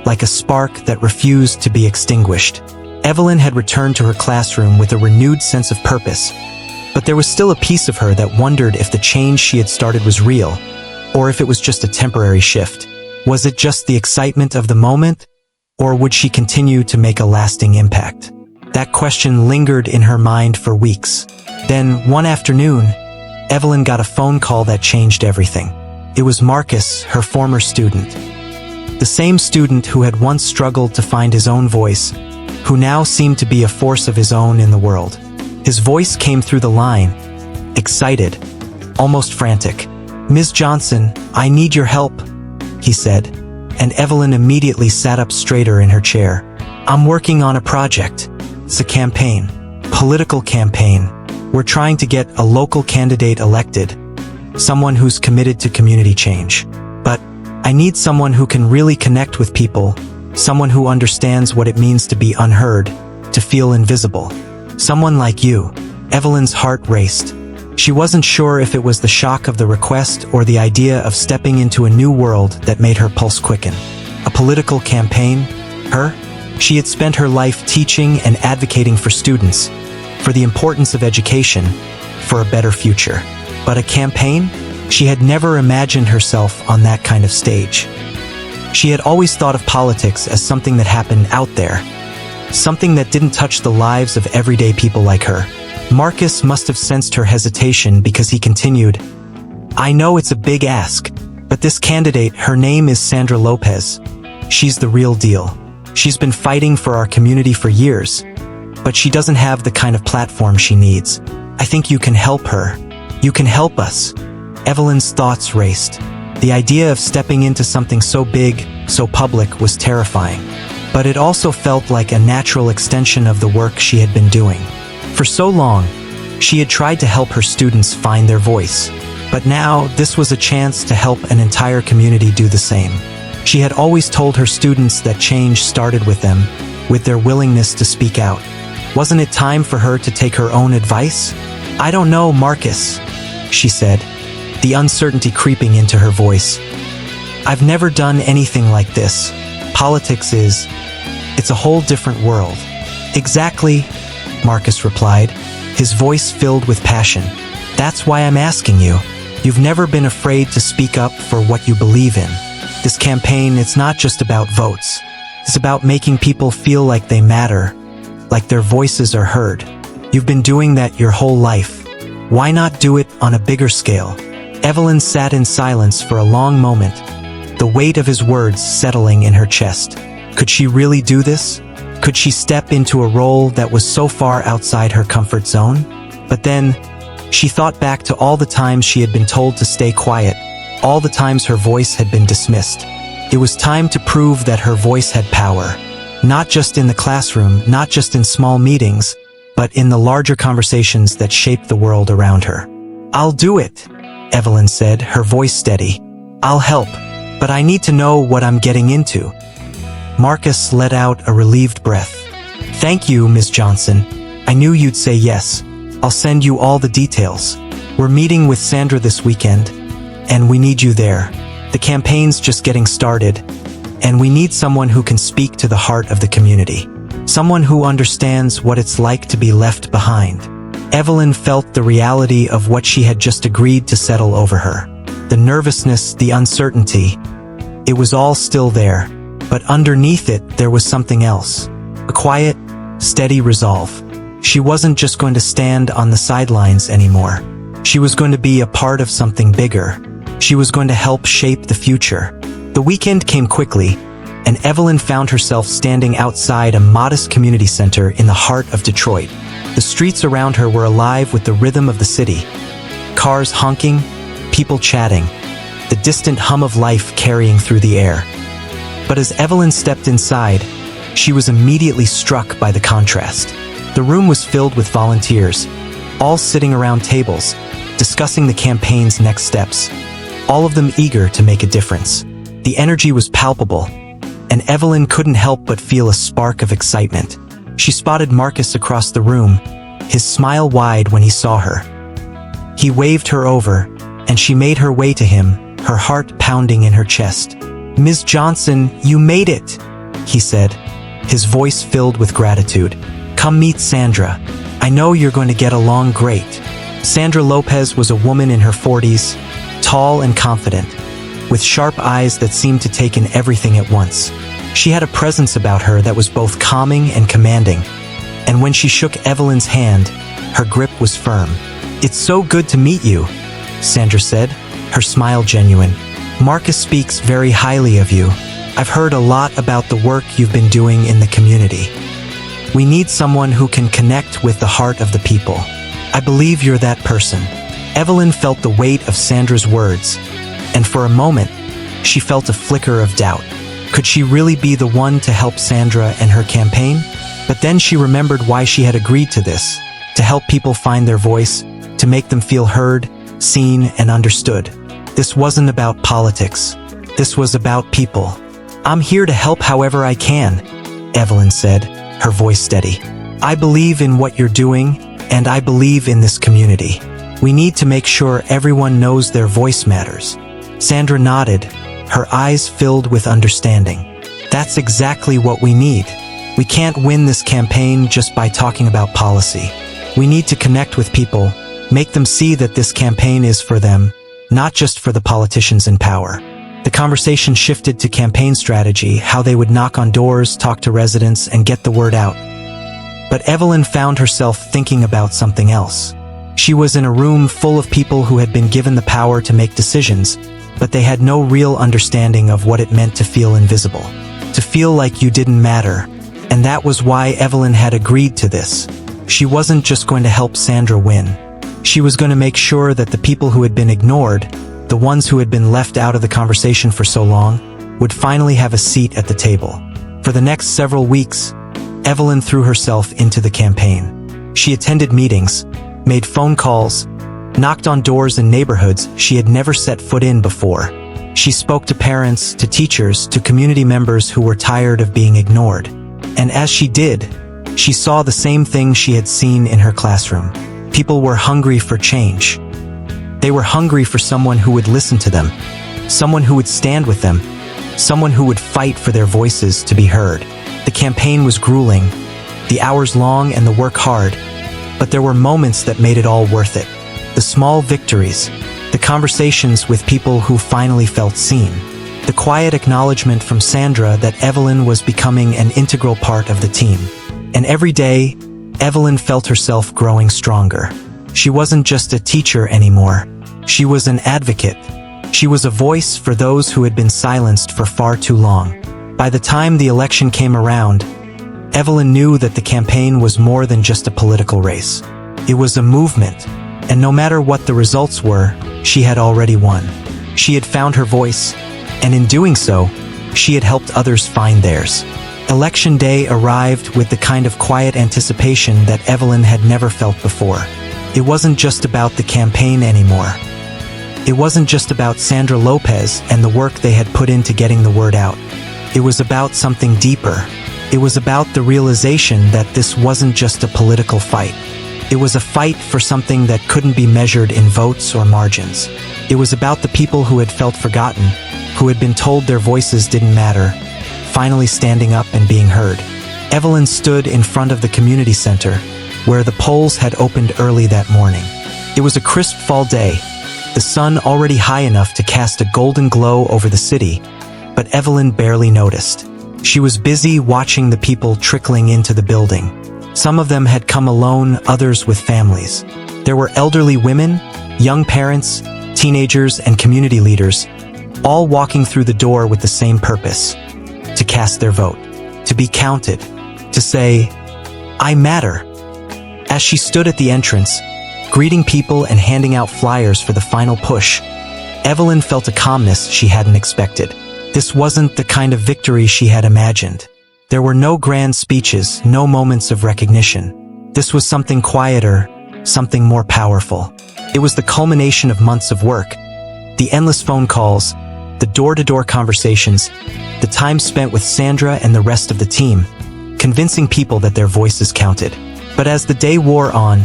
like a spark that refused to be extinguished. Evelyn had returned to her classroom with a renewed sense of purpose, but there was still a piece of her that wondered if the change she had started was real, or if it was just a temporary shift. Was it just the excitement of the moment, or would she continue to make a lasting impact? That question lingered in her mind for weeks. Then, one afternoon, Evelyn got a phone call that changed everything. It was Marcus, her former student. The same student who had once struggled to find his own voice, who now seemed to be a force of his own in the world. His voice came through the line, excited, almost frantic. "Ms. Johnson, I need your help," he said, and Evelyn immediately sat up straighter in her chair. "I'm working on a project. It's a campaign, political campaign. We're trying to get a local candidate elected, someone who's committed to community change. But I need someone who can really connect with people, someone who understands what it means to be unheard, to feel invisible. Someone like you." Evelyn's heart raced. She wasn't sure if it was the shock of the request or the idea of stepping into a new world that made her pulse quicken. A political campaign? Her? She had spent her life teaching and advocating for students, for the importance of education, for a better future. But a campaign? She had never imagined herself on that kind of stage. She had always thought of politics as something that happened out there, something that didn't touch the lives of everyday people like her. Marcus must have sensed her hesitation because he continued, "I know it's a big ask, but this candidate, her name is Sandra Lopez. She's the real deal. She's been fighting for our community for years, but she doesn't have the kind of platform she needs. I think you can help her. You can help us." Evelyn's thoughts raced. The idea of stepping into something so big, so public, was terrifying. But it also felt like a natural extension of the work she had been doing. For so long, she had tried to help her students find their voice. But now, this was a chance to help an entire community do the same. She had always told her students that change started with them, with their willingness to speak out. Wasn't it time for her to take her own advice? "I don't know, Marcus," she said, the uncertainty creeping into her voice. "I've never done anything like this. Politics it's a whole different world." "Exactly," Marcus replied, his voice filled with passion. "That's why I'm asking you. You've never been afraid to speak up for what you believe in. This campaign, it's not just about votes. It's about making people feel like they matter, like their voices are heard. You've been doing that your whole life. Why not do it on a bigger scale?" Evelyn sat in silence for a long moment, the weight of his words settling in her chest. Could she really do this? Could she step into a role that was so far outside her comfort zone? But then, she thought back to all the times she had been told to stay quiet, all the times her voice had been dismissed. It was time to prove that her voice had power, not just in the classroom, not just in small meetings, but in the larger conversations that shaped the world around her. "I'll do it," Evelyn said, her voice steady. "I'll help, but I need to know what I'm getting into." Marcus let out a relieved breath. "Thank you, Ms. Johnson. I knew you'd say yes. I'll send you all the details. We're meeting with Sandra this weekend, and we need you there. The campaign's just getting started, and we need someone who can speak to the heart of the community. Someone who understands what it's like to be left behind." Evelyn felt the reality of what she had just agreed to settle over her. The nervousness, the uncertainty. It was all still there, but underneath it there was something else. A quiet, steady resolve. She wasn't just going to stand on the sidelines anymore. She was going to be a part of something bigger. She was going to help shape the future. The weekend came quickly, and Evelyn found herself standing outside a modest community center in the heart of Detroit. The streets around her were alive with the rhythm of the city. Cars honking, people chatting, the distant hum of life carrying through the air. But as Evelyn stepped inside, she was immediately struck by the contrast. The room was filled with volunteers, all sitting around tables, discussing the campaign's next steps, all of them eager to make a difference. The energy was palpable, and Evelyn couldn't help but feel a spark of excitement. She spotted Marcus across the room, his smile wide when he saw her. He waved her over, and she made her way to him, her heart pounding in her chest. "Ms. Johnson, you made it," he said, his voice filled with gratitude. "Come meet Sandra. I know you're going to get along great." Sandra Lopez was a woman in her 40s, tall and confident, with sharp eyes that seemed to take in everything at once. She had a presence about her that was both calming and commanding, and when she shook Evelyn's hand, her grip was firm. "It's so good to meet you," Sandra said, her smile genuine. "Marcus speaks very highly of you. I've heard a lot about the work you've been doing in the community. We need someone who can connect with the heart of the people. I believe you're that person." Evelyn felt the weight of Sandra's words, and for a moment, she felt a flicker of doubt. Could she really be the one to help Sandra and her campaign? But then she remembered why she had agreed to this, to help people find their voice, to make them feel heard, seen, and understood. This wasn't about politics. This was about people. "I'm here to help however I can," Evelyn said, her voice steady. "I believe in what you're doing, and I believe in this community. We need to make sure everyone knows their voice matters." Sandra nodded, her eyes filled with understanding. "That's exactly what we need. We can't win this campaign just by talking about policy. We need to connect with people, make them see that this campaign is for them, not just for the politicians in power." The conversation shifted to campaign strategy, how they would knock on doors, talk to residents, and get the word out. But Evelyn found herself thinking about something else. She was in a room full of people who had been given the power to make decisions, but they had no real understanding of what it meant to feel invisible, to feel like you didn't matter. And that was why Evelyn had agreed to this. She wasn't just going to help Sandra win. She was going to make sure that the people who had been ignored, the ones who had been left out of the conversation for so long, would finally have a seat at the table. For the next several weeks, Evelyn threw herself into the campaign. She attended meetings, made phone calls, knocked on doors in neighborhoods she had never set foot in before. She spoke to parents, to teachers, to community members who were tired of being ignored. And as she did, she saw the same thing she had seen in her classroom. People were hungry for change. They were hungry for someone who would listen to them, someone who would stand with them, someone who would fight for their voices to be heard. The campaign was grueling, the hours long and the work hard, but there were moments that made it all worth it. The small victories, the conversations with people who finally felt seen, the quiet acknowledgement from Sandra that Evelyn was becoming an integral part of the team. And every day, Evelyn felt herself growing stronger. She wasn't just a teacher anymore. She was an advocate. She was a voice for those who had been silenced for far too long. By the time the election came around, Evelyn knew that the campaign was more than just a political race. It was a movement, and no matter what the results were, she had already won. She had found her voice, and in doing so, she had helped others find theirs. Election day arrived with the kind of quiet anticipation that Evelyn had never felt before. It wasn't just about the campaign anymore. It wasn't just about Sandra Lopez and the work they had put into getting the word out. It was about something deeper. It was about the realization that this wasn't just a political fight. It was a fight for something that couldn't be measured in votes or margins. It was about the people who had felt forgotten, who had been told their voices didn't matter, finally standing up and being heard. Evelyn stood in front of the community center, where the polls had opened early that morning. It was a crisp fall day, the sun already high enough to cast a golden glow over the city, but Evelyn barely noticed. She was busy watching the people trickling into the building. Some of them had come alone, others with families. There were elderly women, young parents, teenagers, and community leaders, all walking through the door with the same purpose: to cast their vote, to be counted, to say, "I matter." As she stood at the entrance, greeting people and handing out flyers for the final push, Evelyn felt a calmness she hadn't expected. This wasn't the kind of victory she had imagined. There were no grand speeches, no moments of recognition. This was something quieter, something more powerful. It was the culmination of months of work, the endless phone calls, the door-to-door conversations, the time spent with Sandra and the rest of the team, convincing people that their voices counted. But as the day wore on,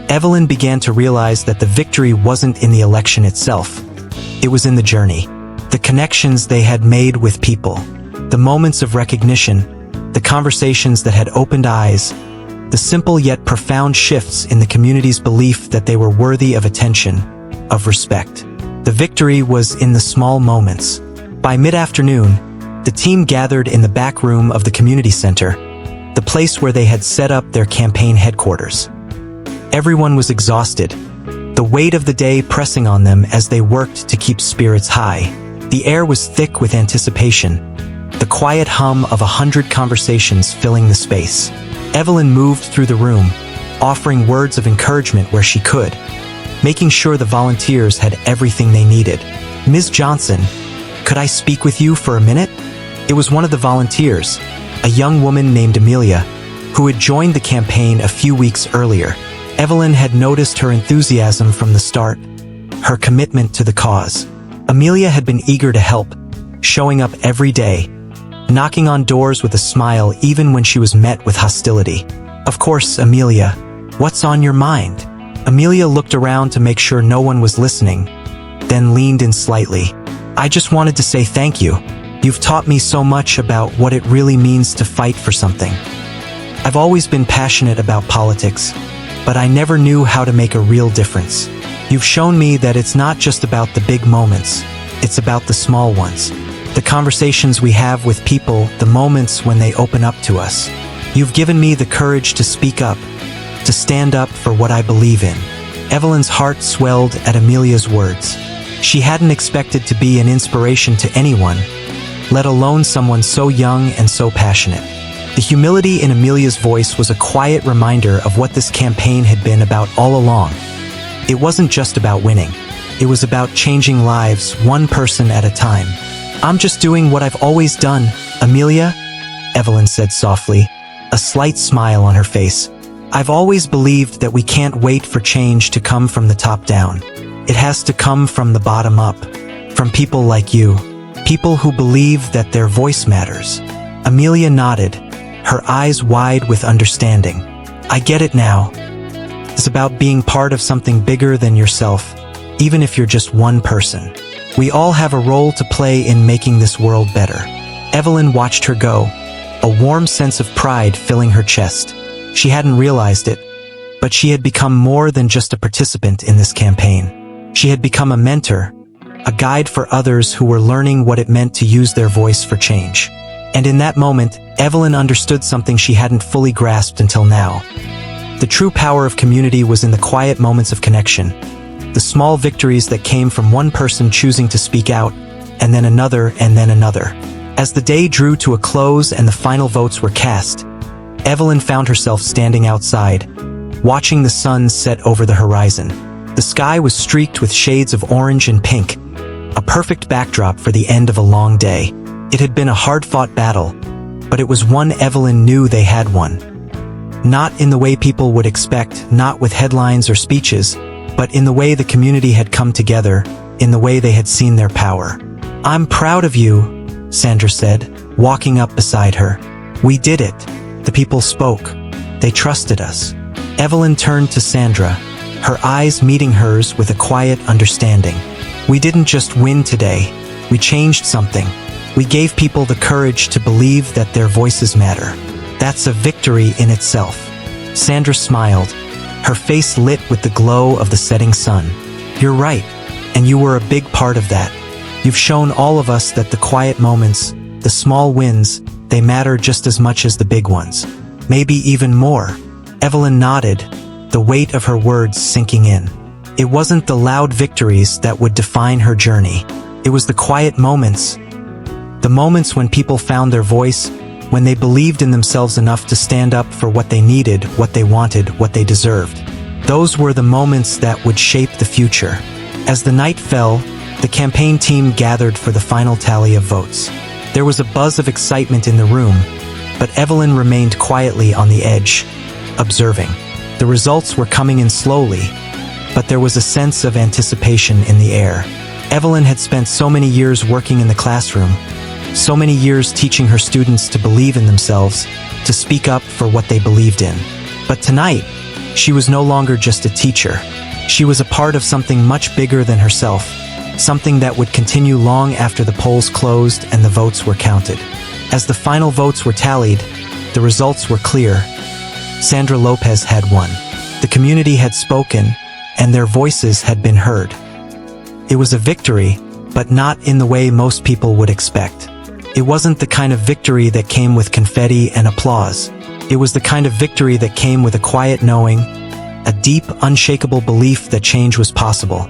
Evelyn began to realize that the victory wasn't in the election itself. It was in the journey, the connections they had made with people, the moments of recognition, the conversations that had opened eyes, the simple yet profound shifts in the community's belief that they were worthy of attention, of respect. The victory was in the small moments. By mid-afternoon, the team gathered in the back room of the community center, the place where they had set up their campaign headquarters. Everyone was exhausted, the weight of the day pressing on them as they worked to keep spirits high. The air was thick with anticipation, the quiet hum of 100 conversations filling the space. Evelyn moved through the room, offering words of encouragement where she could, making sure the volunteers had everything they needed. "Ms. Johnson, could I speak with you for a minute?" It was one of the volunteers, a young woman named Amelia, who had joined the campaign a few weeks earlier. Evelyn had noticed her enthusiasm from the start, her commitment to the cause. Amelia had been eager to help, showing up every day, knocking on doors with a smile even when she was met with hostility. "Of course, Amelia. What's on your mind?" Amelia looked around to make sure no one was listening, then leaned in slightly. "I just wanted to say thank you. You've taught me so much about what it really means to fight for something. I've always been passionate about politics, but I never knew how to make a real difference. You've shown me that it's not just about the big moments, it's about the small ones. The conversations we have with people, the moments when they open up to us. You've given me the courage to speak up, to stand up for what I believe in." Evelyn's heart swelled at Amelia's words. She hadn't expected to be an inspiration to anyone, let alone someone so young and so passionate. The humility in Amelia's voice was a quiet reminder of what this campaign had been about all along. It wasn't just about winning. It was about changing lives one person at a time. "I'm just doing what I've always done, Amelia," Evelyn said softly, a slight smile on her face. "I've always believed that we can't wait for change to come from the top down. It has to come from the bottom up, from people like you, people who believe that their voice matters." Amelia nodded, her eyes wide with understanding. "I get it now. It's about being part of something bigger than yourself, even if you're just one person. We all have a role to play in making this world better." Evelyn watched her go, a warm sense of pride filling her chest. She hadn't realized it, but she had become more than just a participant in this campaign. She had become a mentor, a guide for others who were learning what it meant to use their voice for change. And in that moment, Evelyn understood something she hadn't fully grasped until now. The true power of community was in the quiet moments of connection, the small victories that came from one person choosing to speak out, and then another, and then another. As the day drew to a close and the final votes were cast, Evelyn found herself standing outside, watching the sun set over the horizon. The sky was streaked with shades of orange and pink, a perfect backdrop for the end of a long day. It had been a hard-fought battle, but it was one Evelyn knew they had won. Not in the way people would expect, not with headlines or speeches, but in the way the community had come together, in the way they had seen their power. "I'm proud of you," Sandra said, walking up beside her. "We did it. The people spoke. They trusted us." Evelyn turned to Sandra, her eyes meeting hers with a quiet understanding. "We didn't just win today. We changed something. We gave people the courage to believe that their voices matter. That's a victory in itself." Sandra smiled, her face lit with the glow of the setting sun. "You're right, and you were a big part of that. You've shown all of us that the quiet moments, the small wins, they matter just as much as the big ones. Maybe even more." Evelyn nodded, the weight of her words sinking in. It wasn't the loud victories that would define her journey. It was the quiet moments. The moments when people found their voice, when they believed in themselves enough to stand up for what they needed, what they wanted, what they deserved. Those were the moments that would shape the future. As the night fell, the campaign team gathered for the final tally of votes. There was a buzz of excitement in the room, but Evelyn remained quietly on the edge, observing. The results were coming in slowly, but there was a sense of anticipation in the air. Evelyn had spent so many years working in the classroom, so many years teaching her students to believe in themselves, to speak up for what they believed in. But tonight, she was no longer just a teacher. She was a part of something much bigger than herself, something that would continue long after the polls closed and the votes were counted. As the final votes were tallied, the results were clear. Sandra Lopez had won. The community had spoken, and their voices had been heard. It was a victory, but not in the way most people would expect. It wasn't the kind of victory that came with confetti and applause. It was the kind of victory that came with a quiet knowing, a deep, unshakable belief that change was possible,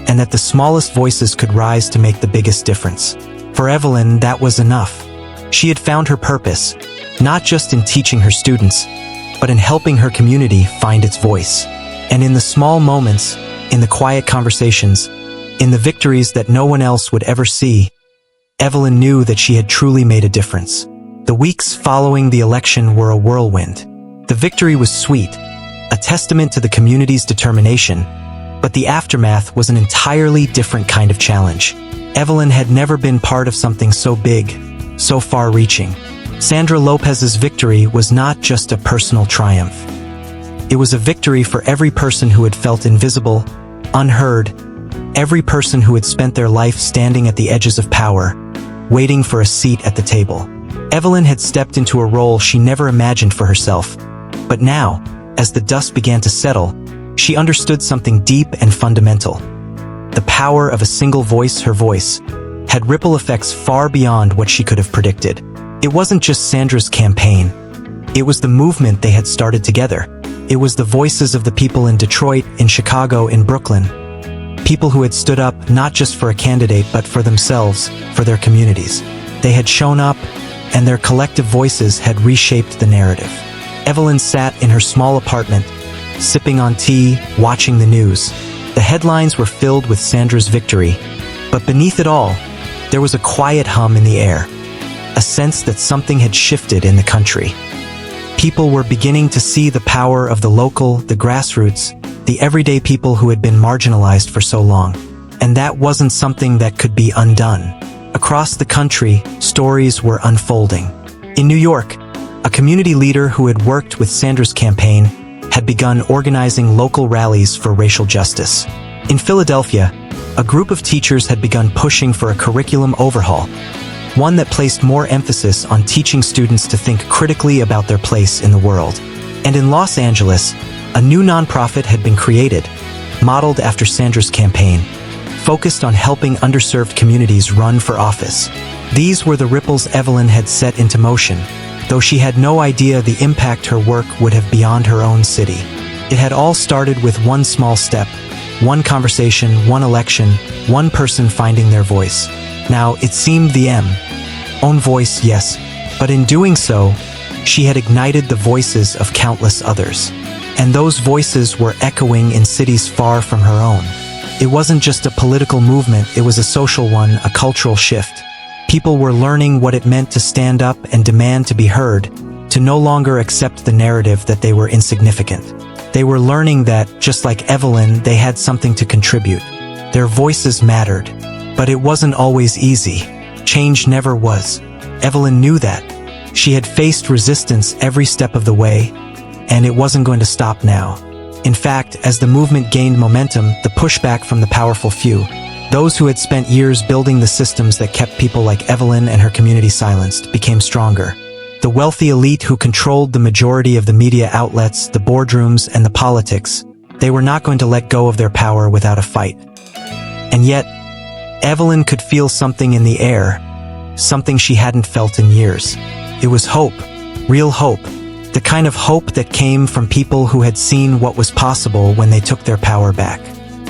and that the smallest voices could rise to make the biggest difference. For Evelyn, that was enough. She had found her purpose, not just in teaching her students, but in helping her community find its voice. And in the small moments, in the quiet conversations, in the victories that no one else would ever see, Evelyn knew that she had truly made a difference. The weeks following the election were a whirlwind. The victory was sweet, a testament to the community's determination, but the aftermath was an entirely different kind of challenge. Evelyn had never been part of something so big, so far-reaching. Sandra Lopez's victory was not just a personal triumph. It was a victory for every person who had felt invisible, unheard, every person who had spent their life standing at the edges of power, waiting for a seat at the table. Evelyn had stepped into a role she never imagined for herself, but now, as the dust began to settle, she understood something deep and fundamental. The power of a single voice, her voice, had ripple effects far beyond what she could have predicted. It wasn't just Sandra's campaign. It was the movement they had started together. It was the voices of the people in Detroit, in Chicago, in Brooklyn. People who had stood up not just for a candidate but for themselves, for their communities. They had shown up, and their collective voices had reshaped the narrative. Evelyn sat in her small apartment, sipping on tea, watching the news. The headlines were filled with Sandra's victory, but beneath it all, there was a quiet hum in the air, a sense that something had shifted in the country. People were beginning to see the power of the local, the grassroots, the everyday people who had been marginalized for so long. And that wasn't something that could be undone. Across the country, stories were unfolding. In New York, a community leader who had worked with Sandra's campaign had begun organizing local rallies for racial justice. In Philadelphia, a group of teachers had begun pushing for a curriculum overhaul, one that placed more emphasis on teaching students to think critically about their place in the world. And in Los Angeles, a new nonprofit had been created, modeled after Sandra's campaign, focused on helping underserved communities run for office. These were the ripples Evelyn had set into motion, though she had no idea the impact her work would have beyond her own city. It had all started with one small step, one conversation, one election, one person finding their voice. Now, it seemed the own voice, yes, but in doing so, she had ignited the voices of countless others. And those voices were echoing in cities far from her own. It wasn't just a political movement, it was a social one, a cultural shift. People were learning what it meant to stand up and demand to be heard, to no longer accept the narrative that they were insignificant. They were learning that, just like Evelyn, they had something to contribute. Their voices mattered. But it wasn't always easy. Change never was. Evelyn knew that. She had faced resistance every step of the way, and it wasn't going to stop now. In fact, as the movement gained momentum, the pushback from the powerful few, those who had spent years building the systems that kept people like Evelyn and her community silenced, became stronger. The wealthy elite who controlled the majority of the media outlets, the boardrooms, and the politics, they were not going to let go of their power without a fight. And yet, Evelyn could feel something in the air, something she hadn't felt in years. It was hope, real hope. The kind of hope that came from people who had seen what was possible when they took their power back.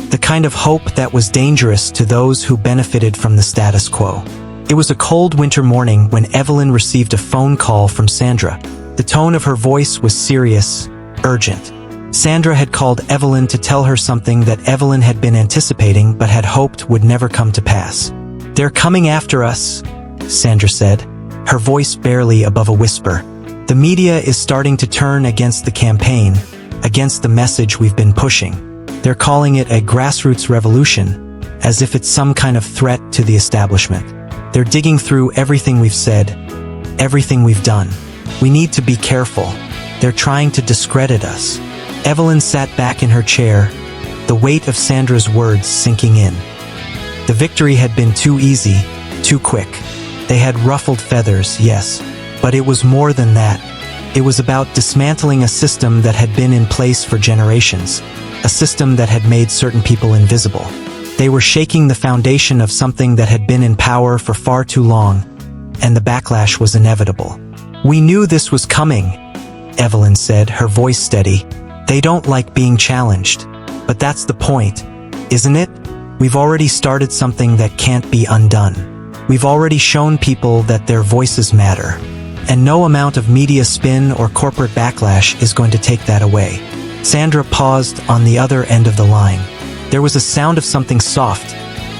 The kind of hope that was dangerous to those who benefited from the status quo. It was a cold winter morning when Evelyn received a phone call from Sandra. The tone of her voice was serious, urgent. Sandra had called Evelyn to tell her something that Evelyn had been anticipating but had hoped would never come to pass. "They're coming after us," Sandra said, her voice barely above a whisper. "The media is starting to turn against the campaign, against the message we've been pushing. They're calling it a grassroots revolution, as if it's some kind of threat to the establishment. They're digging through everything we've said, everything we've done. We need to be careful. They're trying to discredit us." Evelyn sat back in her chair, the weight of Sandra's words sinking in. The victory had been too easy, too quick. They had ruffled feathers, yes, but it was more than that. It was about dismantling a system that had been in place for generations, a system that had made certain people invisible. They were shaking the foundation of something that had been in power for far too long, and the backlash was inevitable. "We knew this was coming," Evelyn said, her voice steady. "They don't like being challenged. But that's the point, isn't it? We've already started something that can't be undone. We've already shown people that their voices matter. And no amount of media spin or corporate backlash is going to take that away." Sandra paused on the other end of the line. There was a sound of something soft,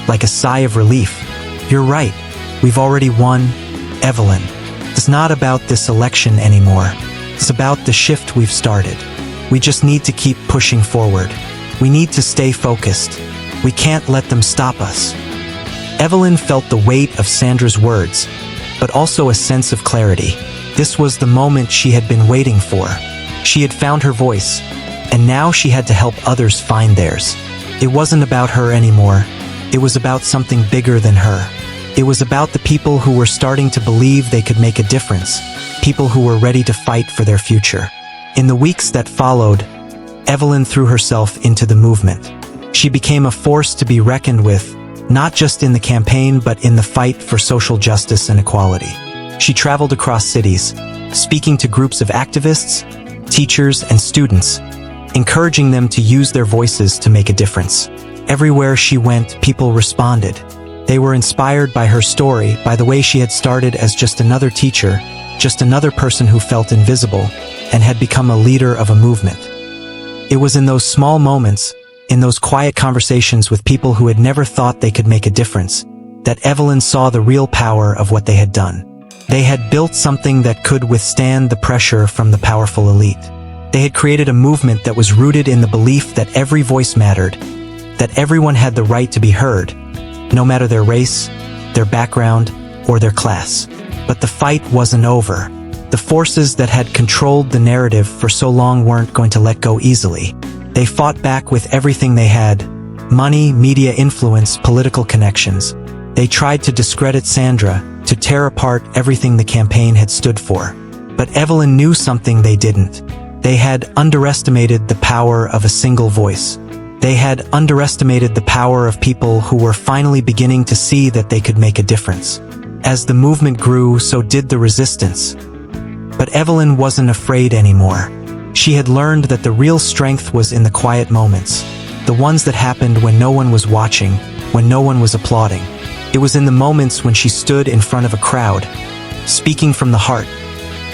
like a sigh of relief. "You're right. We've already won, Evelyn. It's not about this election anymore. It's about the shift we've started. We just need to keep pushing forward. We need to stay focused. We can't let them stop us." Evelyn felt the weight of Sandra's words, but also a sense of clarity. This was the moment she had been waiting for. She had found her voice, and now she had to help others find theirs. It wasn't about her anymore. It was about something bigger than her. It was about the people who were starting to believe they could make a difference, people who were ready to fight for their future. In the weeks that followed, Evelyn threw herself into the movement. She became a force to be reckoned with, not just in the campaign but in the fight for social justice and equality. She traveled across cities, speaking to groups of activists, teachers, and students, encouraging them to use their voices to make a difference. Everywhere she went, people responded. They were inspired by her story, by the way she had started as just another teacher, just another person who felt invisible, and had become a leader of a movement. It was in those small moments, in those quiet conversations with people who had never thought they could make a difference, that Evelyn saw the real power of what they had done. They had built something that could withstand the pressure from the powerful elite. They had created a movement that was rooted in the belief that every voice mattered, that everyone had the right to be heard, no matter their race, their background, or their class. But the fight wasn't over. The forces that had controlled the narrative for so long weren't going to let go easily. They fought back with everything they had: money, media influence, political connections. They tried to discredit Sandra, to tear apart everything the campaign had stood for. But Evelyn knew something they didn't. They had underestimated the power of a single voice. They had underestimated the power of people who were finally beginning to see that they could make a difference. As the movement grew, so did the resistance. But Evelyn wasn't afraid anymore. She had learned that the real strength was in the quiet moments, the ones that happened when no one was watching, when no one was applauding. It was in the moments when she stood in front of a crowd, speaking from the heart,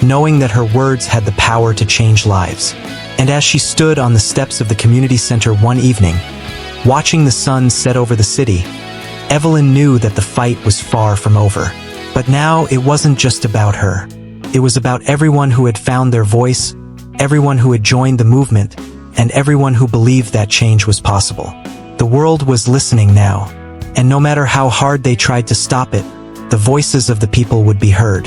knowing that her words had the power to change lives. And as she stood on the steps of the community center one evening, watching the sun set over the city, Evelyn knew that the fight was far from over. But now it wasn't just about her. It was about everyone who had found their voice, everyone who had joined the movement, and everyone who believed that change was possible. The world was listening now, and no matter how hard they tried to stop it, the voices of the people would be heard.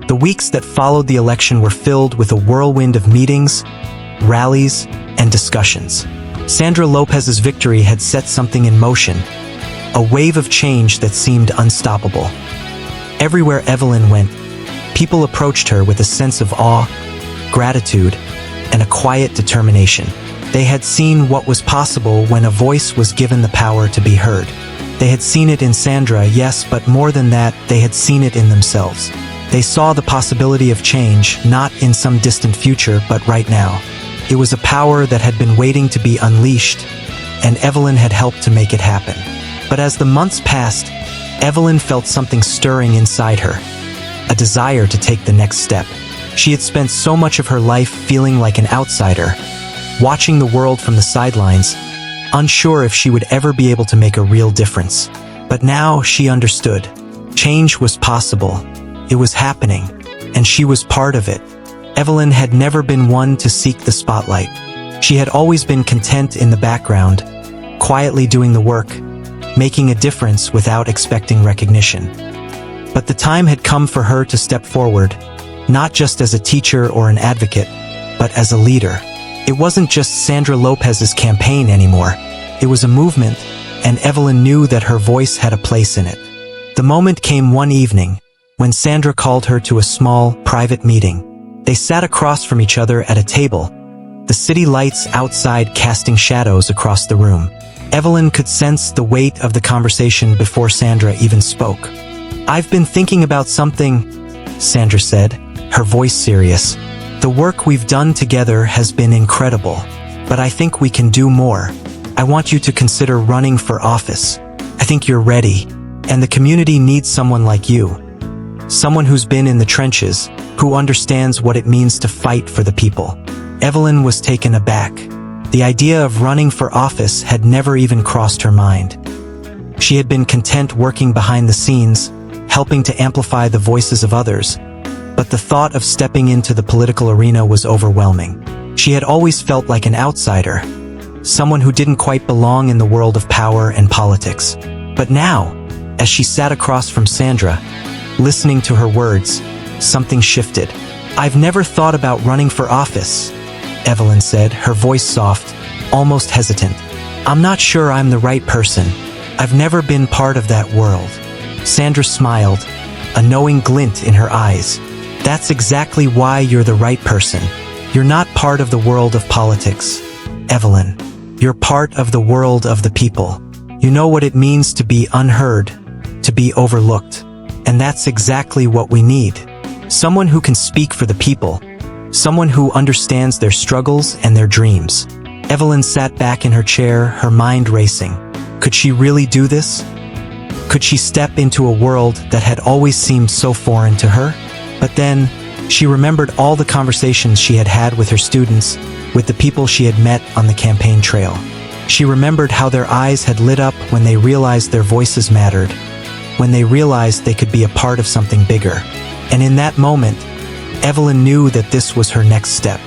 The weeks that followed the election were filled with a whirlwind of meetings, rallies, and discussions. Sandra Lopez's victory had set something in motion, a wave of change that seemed unstoppable. Everywhere Evelyn went, people approached her with a sense of awe, gratitude, and a quiet determination. They had seen what was possible when a voice was given the power to be heard. They had seen it in Sandra, yes, but more than that, they had seen it in themselves. They saw the possibility of change, not in some distant future, but right now. It was a power that had been waiting to be unleashed, and Evelyn had helped to make it happen. But as the months passed, Evelyn felt something stirring inside her, a desire to take the next step. She had spent so much of her life feeling like an outsider, watching the world from the sidelines, unsure if she would ever be able to make a real difference. But now she understood. Change was possible. It was happening, and she was part of it. Evelyn had never been one to seek the spotlight. She had always been content in the background, quietly doing the work, making a difference without expecting recognition. But the time had come for her to step forward, not just as a teacher or an advocate, but as a leader. It wasn't just Sandra Lopez's campaign anymore. It was a movement, and Evelyn knew that her voice had a place in it. The moment came one evening, when Sandra called her to a small, private meeting. They sat across from each other at a table, the city lights outside casting shadows across the room. Evelyn could sense the weight of the conversation before Sandra even spoke. "I've been thinking about something," Sandra said, her voice serious. "The work we've done together has been incredible, but I think we can do more. I want you to consider running for office. I think you're ready, and the community needs someone like you. Someone who's been in the trenches, who understands what it means to fight for the people." Evelyn was taken aback. The idea of running for office had never even crossed her mind. She had been content working behind the scenes, helping to amplify the voices of others, but the thought of stepping into the political arena was overwhelming. She had always felt like an outsider, someone who didn't quite belong in the world of power and politics. But now, as she sat across from Sandra, listening to her words, something shifted. "I've never thought about running for office," Evelyn said, her voice soft, almost hesitant. "I'm not sure I'm the right person. I've never been part of that world." Sandra smiled, a knowing glint in her eyes. "That's exactly why you're the right person. You're not part of the world of politics, Evelyn. You're part of the world of the people. You know what it means to be unheard, to be overlooked. And that's exactly what we need. Someone who can speak for the people. Someone who understands their struggles and their dreams." Evelyn sat back in her chair, her mind racing. Could she really do this? Could she step into a world that had always seemed so foreign to her? But then, she remembered all the conversations she had had with her students, with the people she had met on the campaign trail. She remembered how their eyes had lit up when they realized their voices mattered, when they realized they could be a part of something bigger. And in that moment, Evelyn knew that this was her next step.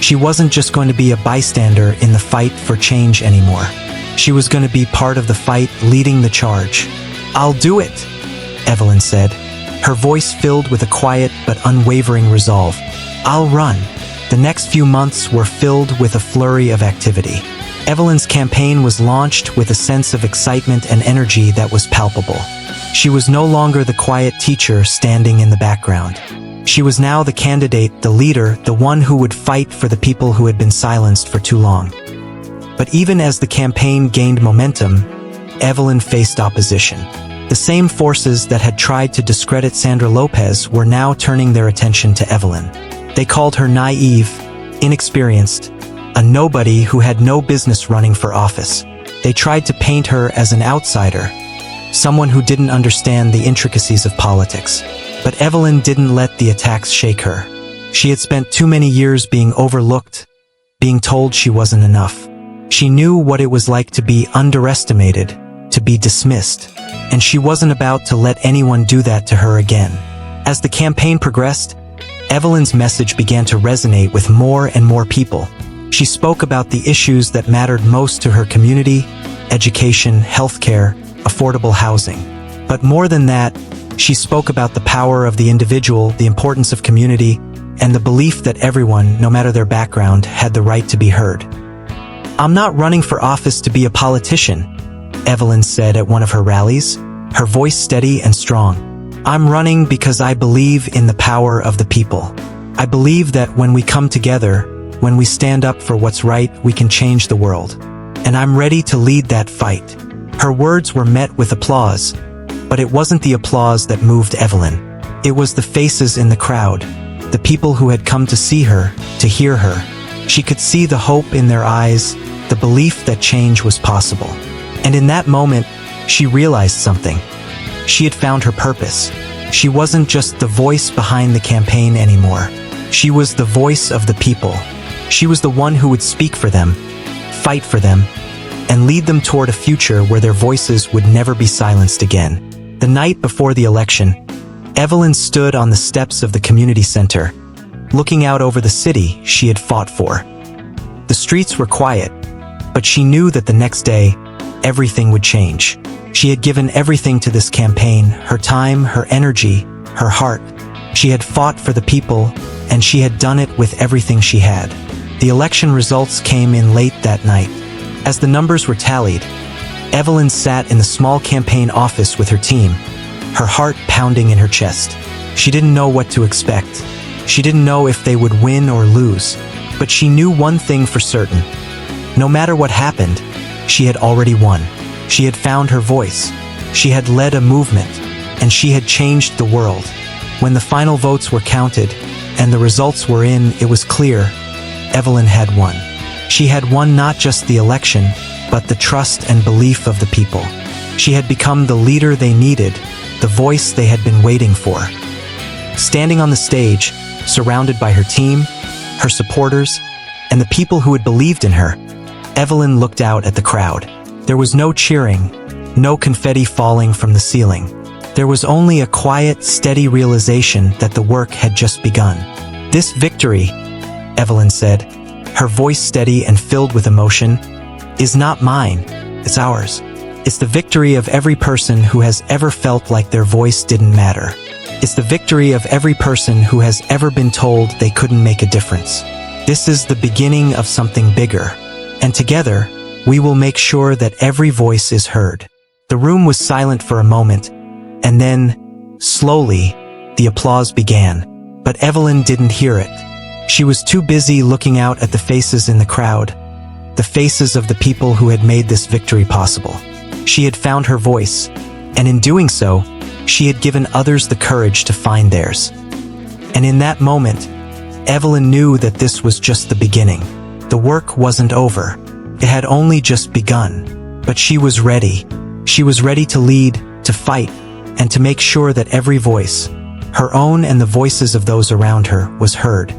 She wasn't just going to be a bystander in the fight for change anymore. She was going to be part of the fight, leading the charge. "I'll do it," Evelyn said, her voice filled with a quiet but unwavering resolve. "I'll run." The next few months were filled with a flurry of activity. Evelyn's campaign was launched with a sense of excitement and energy that was palpable. She was no longer the quiet teacher standing in the background. She was now the candidate, the leader, the one who would fight for the people who had been silenced for too long. But even as the campaign gained momentum, Evelyn faced opposition. The same forces that had tried to discredit Sandra Lopez were now turning their attention to Evelyn. They called her naive, inexperienced, a nobody who had no business running for office. They tried to paint her as an outsider, someone who didn't understand the intricacies of politics. But Evelyn didn't let the attacks shake her. She had spent too many years being overlooked, being told she wasn't enough. She knew what it was like to be underestimated, to be dismissed, and she wasn't about to let anyone do that to her again. As the campaign progressed, Evelyn's message began to resonate with more and more people. She spoke about the issues that mattered most to her community: education, healthcare, affordable housing. But more than that, she spoke about the power of the individual, the importance of community, and the belief that everyone, no matter their background, had the right to be heard. "I'm not running for office to be a politician," Evelyn said at one of her rallies, her voice steady and strong. "I'm running because I believe in the power of the people. I believe that when we come together, when we stand up for what's right, we can change the world. And I'm ready to lead that fight." Her words were met with applause, but it wasn't the applause that moved Evelyn. It was the faces in the crowd, the people who had come to see her, to hear her. She could see the hope in their eyes, the belief that change was possible. And in that moment, she realized something. She had found her purpose. She wasn't just the voice behind the campaign anymore. She was the voice of the people. She was the one who would speak for them, fight for them, and lead them toward a future where their voices would never be silenced again. The night before the election, Evelyn stood on the steps of the community center, looking out over the city she had fought for. The streets were quiet, but she knew that the next day, everything would change. She had given everything to this campaign, her time, her energy, her heart. She had fought for the people, and she had done it with everything she had. The election results came in late that night. As the numbers were tallied, Evelyn sat in the small campaign office with her team, her heart pounding in her chest. She didn't know what to expect. She didn't know if they would win or lose, but she knew one thing for certain. No matter what happened, she had already won. She had found her voice. She had led a movement, and she had changed the world. When the final votes were counted and the results were in, it was clear Evelyn had won. She had won not just the election, but the trust and belief of the people. She had become the leader they needed, the voice they had been waiting for. Standing on the stage, surrounded by her team, her supporters, and the people who had believed in her, Evelyn looked out at the crowd. There was no cheering, no confetti falling from the ceiling. There was only a quiet, steady realization that the work had just begun. "This victory," Evelyn said, her voice steady and filled with emotion, "is not mine, it's ours. It's the victory of every person who has ever felt like their voice didn't matter. It's the victory of every person who has ever been told they couldn't make a difference. This is the beginning of something bigger, and together, we will make sure that every voice is heard." The room was silent for a moment, and then, slowly, the applause began. But Evelyn didn't hear it. She was too busy looking out at the faces in the crowd, the faces of the people who had made this victory possible. She had found her voice, and in doing so, she had given others the courage to find theirs. And in that moment, Evelyn knew that this was just the beginning. The work wasn't over. It had only just begun. But she was ready. She was ready to lead, to fight, and to make sure that every voice, her own and the voices of those around her, was heard.